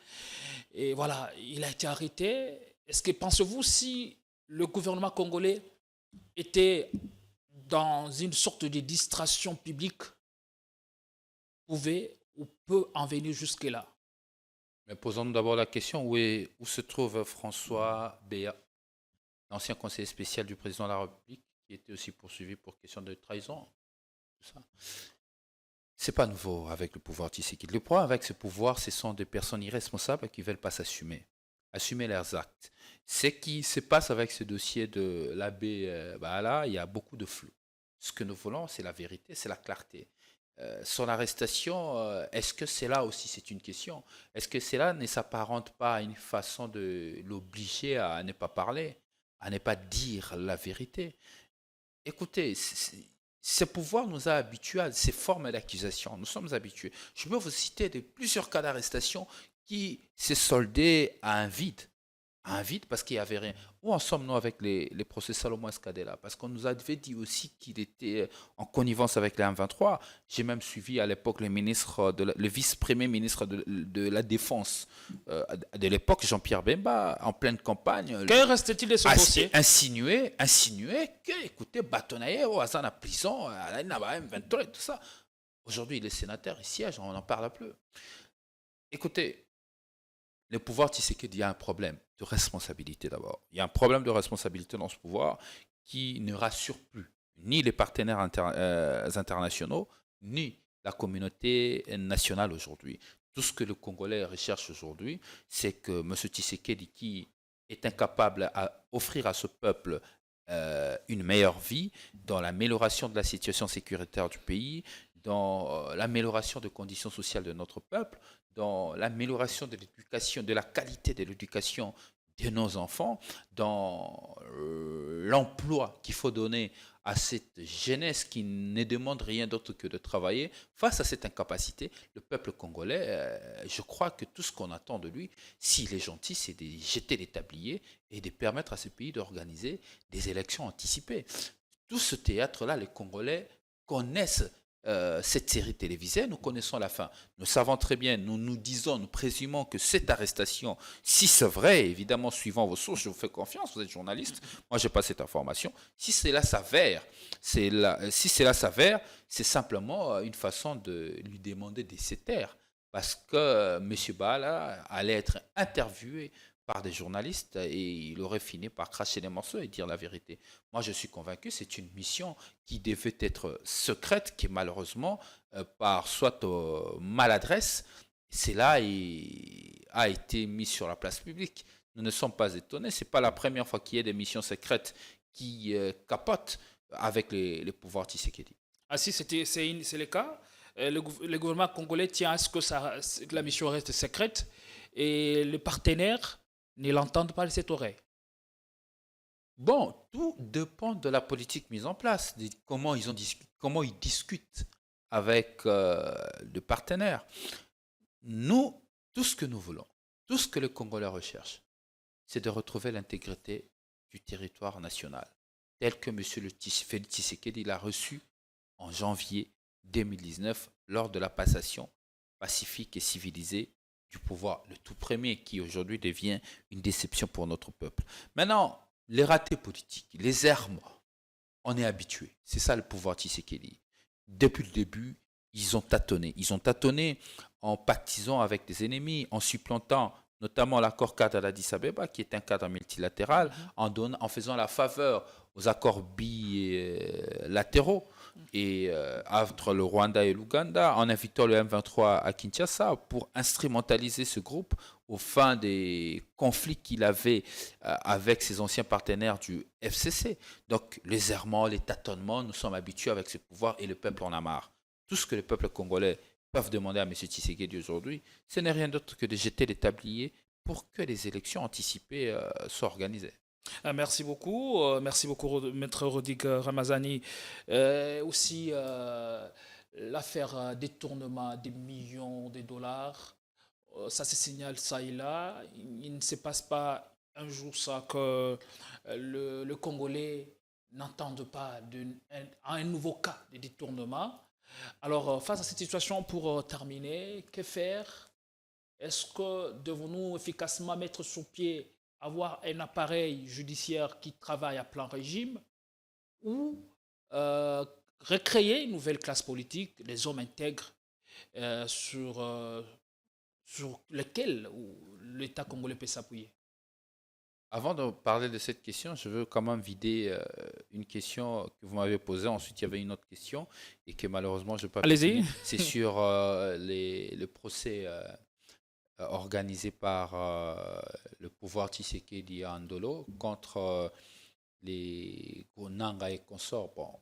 Et voilà, il a été arrêté. Est-ce que pensez-vous si le gouvernement congolais était dans une sorte de distraction publique, pouvait ou peut en venir jusque-là. Mais posons-nous d'abord la question, où se trouve François Béat, l'ancien conseiller spécial du président de la République, qui était aussi poursuivi pour question de trahison. Tout ça. C'est pas nouveau avec le pouvoir Tshisekedi. Le problème avec ce pouvoir, ce sont des personnes irresponsables qui ne veulent pas assumer leurs actes. Ce qui se passe avec ce dossier de l'abbé Baala, il y a beaucoup de flou. Ce que nous voulons, c'est la vérité, c'est la clarté. Son arrestation, est-ce que cela aussi, c'est une question? Est-ce que cela ne s'apparente pas à une façon de l'obliger à ne pas parler, à ne pas dire la vérité? Écoutez, ce pouvoir nous a habitués à ces formes d'accusation. Nous sommes habitués. Je peux vous citer plusieurs cas d'arrestation qui se soldaient à un vide. À un vide parce qu'il n'y avait rien. Où en sommes-nous avec les procès Salomon Escadella? Parce qu'on nous avait dit aussi qu'il était en connivence avec les M23. J'ai même suivi à l'époque le vice-premier ministre de la Défense de l'époque, Jean-Pierre Bemba, en pleine campagne. Que reste-t-il de ce dossier? Insinué que, écoutez, bâtonnaillé au hasard la prison, à la M23 et tout ça. Aujourd'hui, il est sénateur, il siège, on n'en parle plus. Écoutez, le pouvoir Tshisekedi, il y a un problème de responsabilité d'abord. Il y a un problème de responsabilité dans ce pouvoir qui ne rassure plus ni les partenaires internationaux, ni la communauté nationale aujourd'hui. Tout ce que le Congolais recherche aujourd'hui, c'est que M. Tshisekedi, qui est incapable d'offrir à ce peuple une meilleure vie, dans l'amélioration de la situation sécuritaire du pays, dans l'amélioration des conditions sociales de notre peuple, dans l'amélioration de l'éducation, de la qualité de l'éducation de nos enfants, dans l'emploi qu'il faut donner à cette jeunesse qui ne demande rien d'autre que de travailler. Face à cette incapacité, le peuple congolais, je crois que tout ce qu'on attend de lui, s'il est gentil, c'est de jeter les tabliers et de permettre à ce pays d'organiser des élections anticipées. Tout ce théâtre-là, les Congolais connaissent cette série télévisée, nous connaissons la fin. Nous savons très bien, nous présumons que cette arrestation, si c'est vrai, évidemment, suivant vos sources, je vous fais confiance, vous êtes journaliste, moi je n'ai pas cette information. Si cela s'avère, c'est simplement une façon de lui demander de se taire, parce que M. Baala allait être interviewé par des journalistes et il aurait fini par cracher les morceaux et dire la vérité. Moi, je suis convaincu que c'est une mission qui devait être secrète, qui malheureusement, par soit maladresse, cela a été mis sur la place publique. Nous ne sommes pas étonnés. Ce n'est pas la première fois qu'il y a des missions secrètes qui capotent avec les pouvoirs Tshisekedi. Ah si, c'est le cas. Le gouvernement congolais tient à ce que la mission reste secrète et les partenaires ne l'entendent pas de cette oreille. Bon, tout dépend de la politique mise en place, de comment ils discutent avec le partenaire. Nous, tout ce que nous voulons, tout ce que les Congolais recherchent, c'est de retrouver l'intégrité du territoire national, tel que M. Félix Tshisekedi l'a reçu en janvier 2019 lors de la passation pacifique et civilisée du pouvoir, le tout premier, qui aujourd'hui devient une déception pour notre peuple. Maintenant, les ratés politiques, les errements, on est habitué. C'est ça le pouvoir Tshisekedi. Depuis le début, ils ont tâtonné. Ils ont tâtonné en pactisant avec des ennemis, en supplantant notamment l'accord cadre d'Addis Abeba, qui est un cadre multilatéral, en faisant la faveur aux accords bilatéraux et entre le Rwanda et l'Ouganda, en invitant le M23 à Kinshasa pour instrumentaliser ce groupe aux fins des conflits qu'il avait avec ses anciens partenaires du FCC. Donc les errements, les tâtonnements, nous sommes habitués avec ce pouvoir et le peuple en a marre. Tout ce que le peuple congolais peuvent demander à M. Tshisekedi aujourd'hui, ce n'est rien d'autre que de jeter les tabliers pour que les élections anticipées soient organisées. Merci beaucoup, Maître Rodig Ramazani. Aussi, l'affaire détournement des millions de dollars, ça se signale ça et là. Il ne se passe pas un jour ça que le Congolais n'entende pas un nouveau cas de détournement. Alors, face à cette situation, pour terminer, que faire? Est-ce que devons-nous efficacement mettre sur pied avoir un appareil judiciaire qui travaille à plein régime ou recréer une nouvelle classe politique, des hommes intègres sur lesquels l'État congolais peut s'appuyer? Avant de parler de cette question, je veux quand même vider une question que vous m'avez posée. Ensuite, il y avait une autre question et que malheureusement, je n'ai pas pu Allez-y. finir. C'est sur le procès organisé par le pouvoir Tshisekedi à Andolo contre les Nanga et consorts. Bon,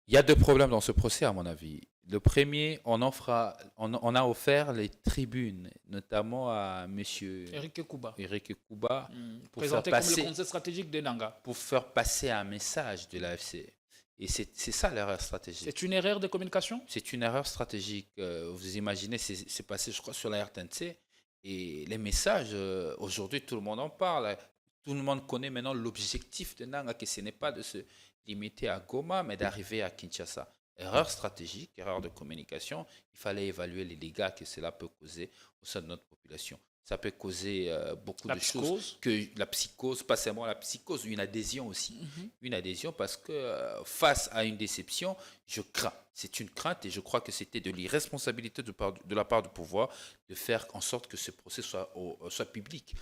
il y a deux problèmes dans ce procès, à mon avis. Le premier, on a offert les tribunes, notamment à M. Eric Kouba, Eric Kouba, pour faire présenté comme passer le conseil stratégique de Nanga. pour faire passer un message de l'AFC. Et c'est ça l'erreur stratégique. C'est une erreur de communication? C'est une erreur stratégique. Vous imaginez, c'est passé, je crois, sur la RTNC. Et les messages, aujourd'hui, tout le monde en parle. Tout le monde connaît maintenant l'objectif de Nanga, que ce n'est pas de se limiter à Goma, mais d'arriver à Kinshasa. Erreur stratégique, erreur de communication. Il fallait évaluer les dégâts que cela peut causer au sein de notre population. Ça peut causer beaucoup de choses. Que la psychose, pas seulement la psychose, une adhésion aussi. Une adhésion parce que face à une déception, je crains. C'est une crainte et je crois que c'était de l'irresponsabilité de la part du pouvoir de faire en sorte que ce procès soit public.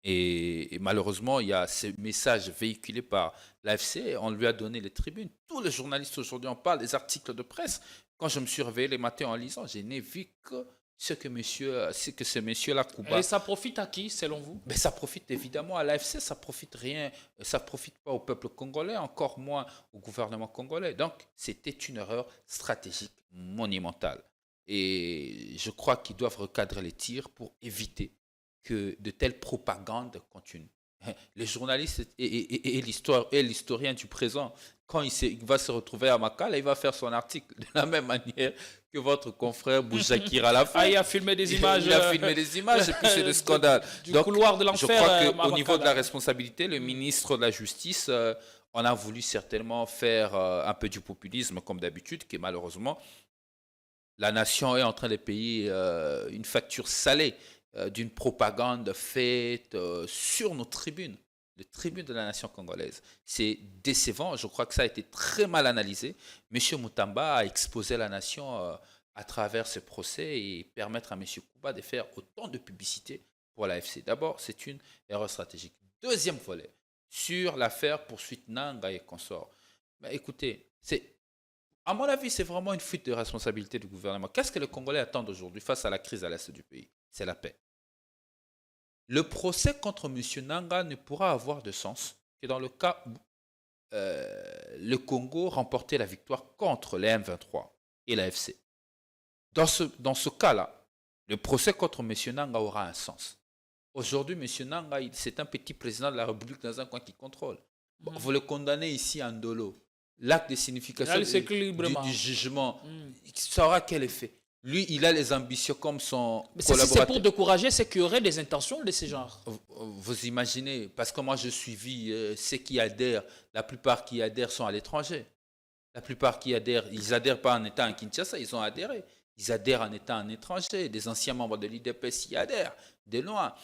Et malheureusement, il y a ce message véhiculé par l'AFC. On lui a donné les tribunes. Tous les journalistes aujourd'hui en parlent, des articles de presse. Quand je me suis réveillé les matins en lisant, je n'ai vu que ce que ce monsieur-là, Kouba. Et ça profite à qui, selon vous? Mais ça profite évidemment à l'AFC, ça profite rien, ça profite pas au peuple congolais, encore moins au gouvernement congolais. Donc, c'était une erreur stratégique monumentale. Et je crois qu'ils doivent recadrer les tirs pour éviter que de telles propagandes continuent. Les journalistes et l'historien du présent, quand il va se retrouver à Makala, il va faire son article de la même manière que votre confrère Boujakir à la fin. Ah, il a filmé des images. Il a filmé des images et puis c'est le scandale. Du Donc, couloir de je l'enfer. crois qu'au niveau de la responsabilité, le ministre de la Justice, on a voulu certainement faire un peu du populisme comme d'habitude, que malheureusement, la nation est en train de payer une facture salée d'une propagande faite sur nos tribunes, les tribunes de la nation congolaise. C'est décevant, je crois que ça a été très mal analysé. M. Moutamba a exposé la nation à travers ce procès et permettre à M. Kouba de faire autant de publicité pour l'AFC. D'abord, c'est une erreur stratégique. Deuxième volet, sur l'affaire poursuite Nanga et consorts. Ben, écoutez, à mon avis, c'est vraiment une fuite de responsabilité du gouvernement. Qu'est-ce que les Congolais attendent aujourd'hui face à la crise à l'est du pays? C'est la paix. Le procès contre M. Nanga ne pourra avoir de sens que dans le cas où le Congo remportait la victoire contre les M23 et l'AFC. Dans ce cas-là, le procès contre M. Nanga aura un sens. Aujourd'hui, M. Nanga, c'est un petit président de la République dans un coin qui contrôle. Bon, vous le condamnez ici en dolo. L'acte de signification du jugement, ça aura quel effet? Lui, il a les ambitions comme son collaborateur. C'est pour décourager ceux qui auraient des intentions de ce genre. Vous imaginez, parce que moi, je suivis ceux qui adhèrent, la plupart qui adhèrent sont à l'étranger. La plupart qui adhèrent, ils n'adhèrent pas en étant à Kinshasa, ils ont adhéré. Ils adhèrent en étant en étranger. Des anciens membres de l'IDPS y adhèrent, de loin.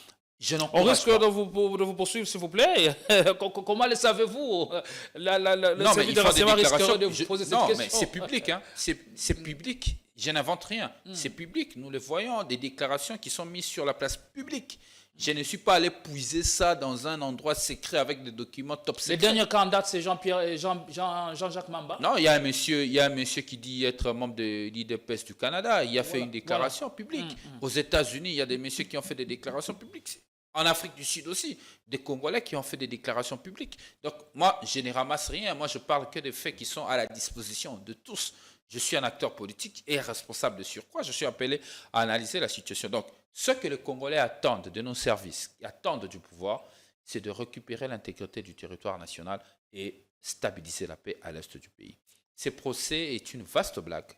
On risque de vous poursuivre, s'il vous plaît. Comment le savez-vous? Non, mais il faut des déclarations. De vous poser cette question. Mais c'est public. Hein. C'est public. Je n'invente rien. C'est public. Nous le voyons, des déclarations qui sont mises sur la place publique. Je ne suis pas allé puiser ça dans un endroit secret avec des documents top secret. Le dernier candidat, c'est Jean-Jacques Mamba. Non, il y a un monsieur qui dit être membre de l'IDPS du Canada. Il a fait une déclaration publique. Aux États-Unis, il y a des messieurs qui ont fait des déclarations publiques. En Afrique du Sud aussi, des Congolais qui ont fait des déclarations publiques. Donc, moi, je ne ramasse rien. Moi, je parle que des faits qui sont à la disposition de tous. Je suis un acteur politique et responsable de surcroît. Je suis appelé à analyser la situation. Donc, ce que les Congolais attendent de nos services, attendent du pouvoir, c'est de récupérer l'intégrité du territoire national et stabiliser la paix à l'est du pays. Ce procès est une vaste blague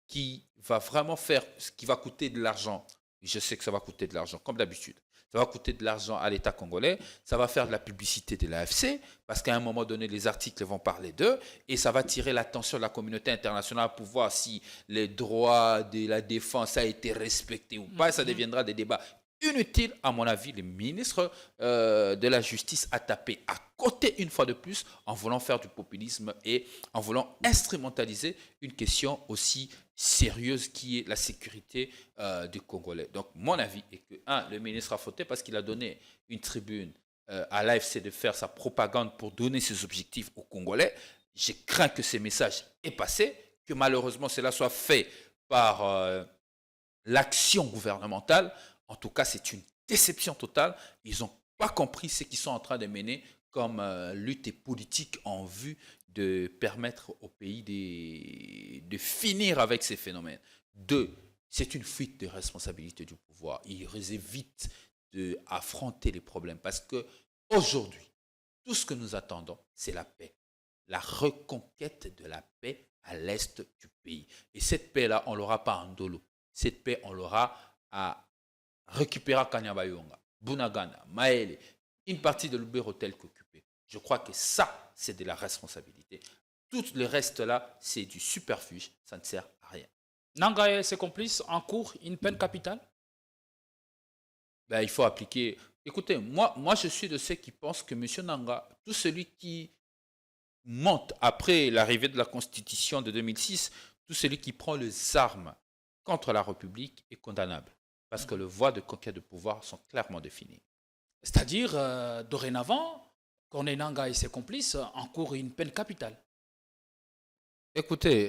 qui va vraiment qui va coûter de l'argent. Je sais que ça va coûter de l'argent, comme d'habitude. Ça va coûter de l'argent à l'État congolais, ça va faire de la publicité de l'AFC, parce qu'à un moment donné, les articles vont parler d'eux, et ça va tirer l'attention de la communauté internationale pour voir si les droits de la défense a été respectés ou pas, et ça deviendra des débats inutile, à mon avis, le ministre de la Justice a tapé à côté une fois de plus en voulant faire du populisme et en voulant instrumentaliser une question aussi sérieuse qui est la sécurité des Congolais. Donc, mon avis est que, le ministre a fauté parce qu'il a donné une tribune à l'AFC de faire sa propagande pour donner ses objectifs aux Congolais. Je crains que ce message est passé, que malheureusement cela soit fait par l'action gouvernementale. En tout cas, c'est une déception totale. Ils n'ont pas compris ce qu'ils sont en train de mener comme lutte politique en vue de permettre au pays de finir avec ces phénomènes. 2, c'est une fuite de responsabilité du pouvoir. Ils évitent d'affronter les problèmes parce qu'aujourd'hui, tout ce que nous attendons, c'est la paix. La reconquête de la paix à l'est du pays. Et cette paix-là, on ne l'aura pas en dolo. Cette paix, on l'aura à récupérer Kanyabayonga, Bunagana, Maele, une partie de l'Uber tel qu'occupé. Je crois que ça, c'est de la responsabilité. Tout le reste-là, c'est du superfuge. Ça ne sert à rien. Nanga et ses complices encourent une peine capitale? Il faut appliquer. Écoutez, moi, je suis de ceux qui pensent que M. Nanga, tout celui qui monte après l'arrivée de la Constitution de 2006, tout celui qui prend les armes contre la République est condamnable. Parce que les voies de conquête de pouvoir sont clairement définies. C'est-à-dire, dorénavant, Corneille Nangaa et ses complices encourent une peine capitale. Écoutez,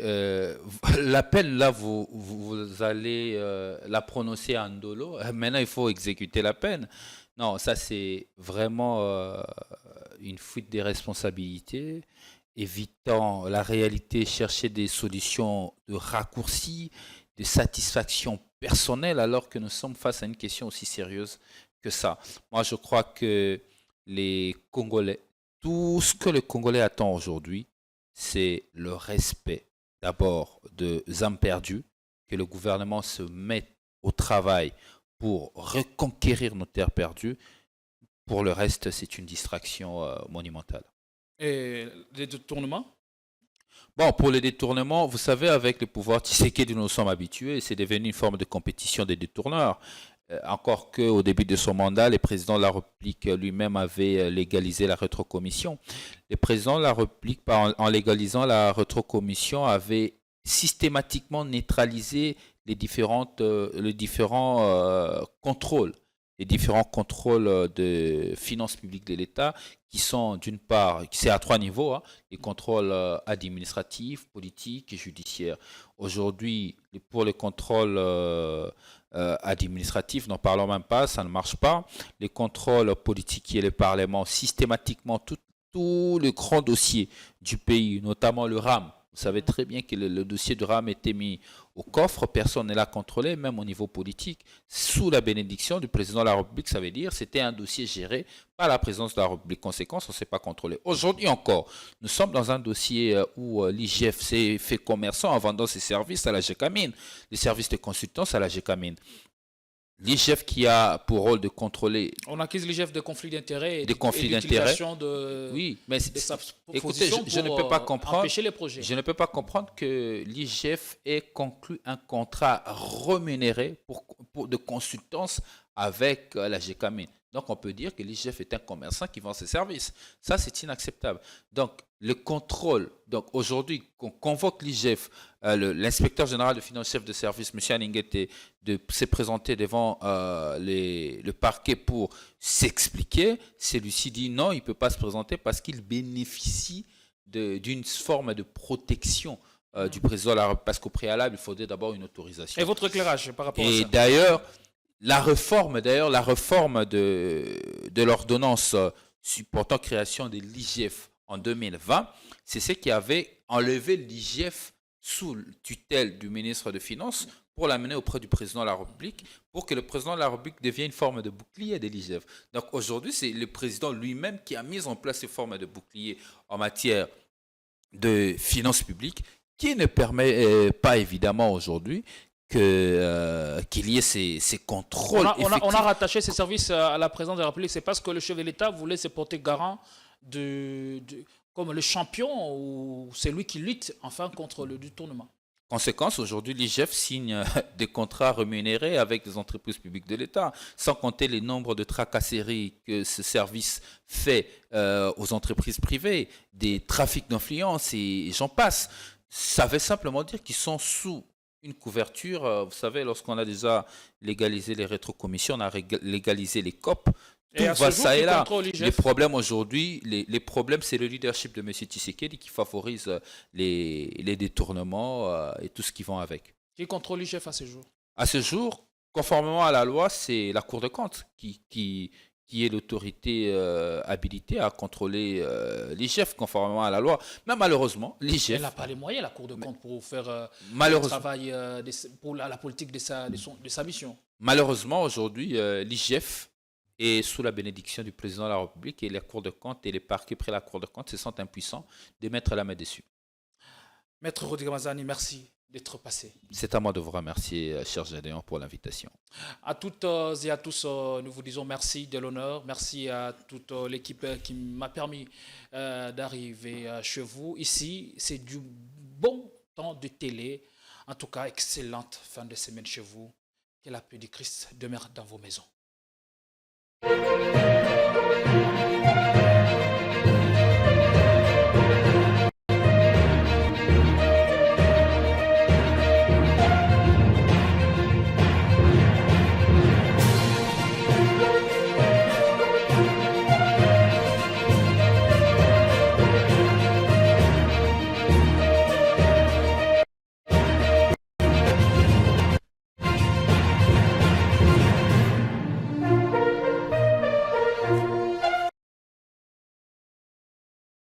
la peine là, vous allez la prononcer en dolo. Maintenant, il faut exécuter la peine. Non, ça c'est vraiment une fuite des responsabilités, évitant la réalité, chercher des solutions de raccourci, de satisfaction personnelle, alors que nous sommes face à une question aussi sérieuse que ça. Moi, je crois que les Congolais, tout ce que le Congolais attend aujourd'hui, c'est le respect d'abord de âmes perdues, que le gouvernement se mette au travail pour reconquérir nos terres perdues. Pour le reste, c'est une distraction monumentale. Et les détournements? Bon, pour les détournements, vous savez, avec le pouvoir Tshisekedi, nous sommes habitués, c'est devenu une forme de compétition des détourneurs. Encore qu'au début de son mandat, le président de la République lui-même avait légalisé la rétrocommission. Le président de la République, en légalisant la rétrocommission, avait systématiquement neutralisé les différents contrôles. Les différents contrôles de finances publiques de l'État qui sont d'une part, c'est à 3 niveaux, les contrôles administratifs, politiques et judiciaires. Aujourd'hui, pour les contrôles administratifs, n'en parlons même pas, ça ne marche pas. Les contrôles politiques et le Parlement, systématiquement, tout le grand dossier du pays, notamment le RAM. Vous savez très bien que le dossier du RAM était mis au coffre, personne ne l'a contrôlé, même au niveau politique. Sous la bénédiction du président de la République, ça veut dire que c'était un dossier géré par la présidence de la République. Conséquence, on ne s'est pas contrôlé. Aujourd'hui encore, nous sommes dans un dossier où l'IGF s'est fait commerçant en vendant ses services à la GECAMIN, les services de consultance à la GECAMIN. L'IGF qui a pour rôle de contrôler... On accuse l'IGF de conflits d'intérêts et d'utilisation de... Oui, mais écoutez, je ne peux pas comprendre... empêcher les projets. Je ne peux pas comprendre que l'IGF ait conclu un contrat rémunéré de consultance avec la GECAMIN. Donc, on peut dire que l'IGF est un commerçant qui vend ses services. Ça, c'est inacceptable. Donc, le contrôle, donc aujourd'hui, qu'on convoque l'IGF, l'inspecteur général de finances, chef de service, M. Aninguete, de se présenter devant le parquet pour s'expliquer, celui-ci dit non, il ne peut pas se présenter parce qu'il bénéficie d'une forme de protection du président, parce qu'au préalable, il faudrait d'abord une autorisation. Et votre éclairage par rapport à ça? Et d'ailleurs, la réforme de l'ordonnance supportant création de l'IGF en 2020, c'est ce qui avait enlevé l'IGF sous tutelle du ministre des Finances pour l'amener auprès du président de la République, pour que le président de la République devienne une forme de bouclier de l'IGF. Donc aujourd'hui, c'est le président lui-même qui a mis en place ces formes de bouclier en matière de finances publiques, qui ne permet pas évidemment aujourd'hui qu'il y ait ces contrôles. On a rattaché ces services à la présidence de la République. C'est parce que le chef de l'État voulait se porter garant comme le champion, ou c'est lui qui lutte enfin contre le détournement. Conséquence, aujourd'hui, l'IGF signe des contrats rémunérés avec les entreprises publiques de l'État, sans compter les nombres de tracasseries que ce service fait aux entreprises privées, des trafics d'influence et j'en passe. Ça veut simplement dire qu'ils sont sous une couverture. Vous savez, lorsqu'on a déjà légalisé les rétrocommissions, on a légalisé les COP. Tout va ça et là. Les problèmes aujourd'hui, les problèmes, c'est le leadership de M. Tshisekedi qui favorise les détournements et tout ce qui va avec. Qui contrôle l'IGF à ce jour? À ce jour, conformément à la loi, c'est la Cour des comptes qui est l'autorité habilitée à contrôler l'IGF conformément à la loi. Mais malheureusement, l'IGF... Elle n'a pas les moyens, la Cour des comptes, pour faire le travail pour la politique de sa mission. Malheureusement, aujourd'hui, l'IGF est sous la bénédiction du président de la République et la Cour des comptes et les parquets près la Cour des comptes se sentent impuissants de mettre la main dessus. Maître Rodrigue Mazani, merci d'être passé. C'est à moi de vous remercier, cher Gédéon, pour l'invitation. À toutes et à tous, nous vous disons merci de l'honneur. Merci à toute l'équipe qui m'a permis d'arriver chez vous. Ici, c'est du bon temps de télé. En tout cas, excellente fin de semaine chez vous. Que la paix du Christ demeure dans vos maisons.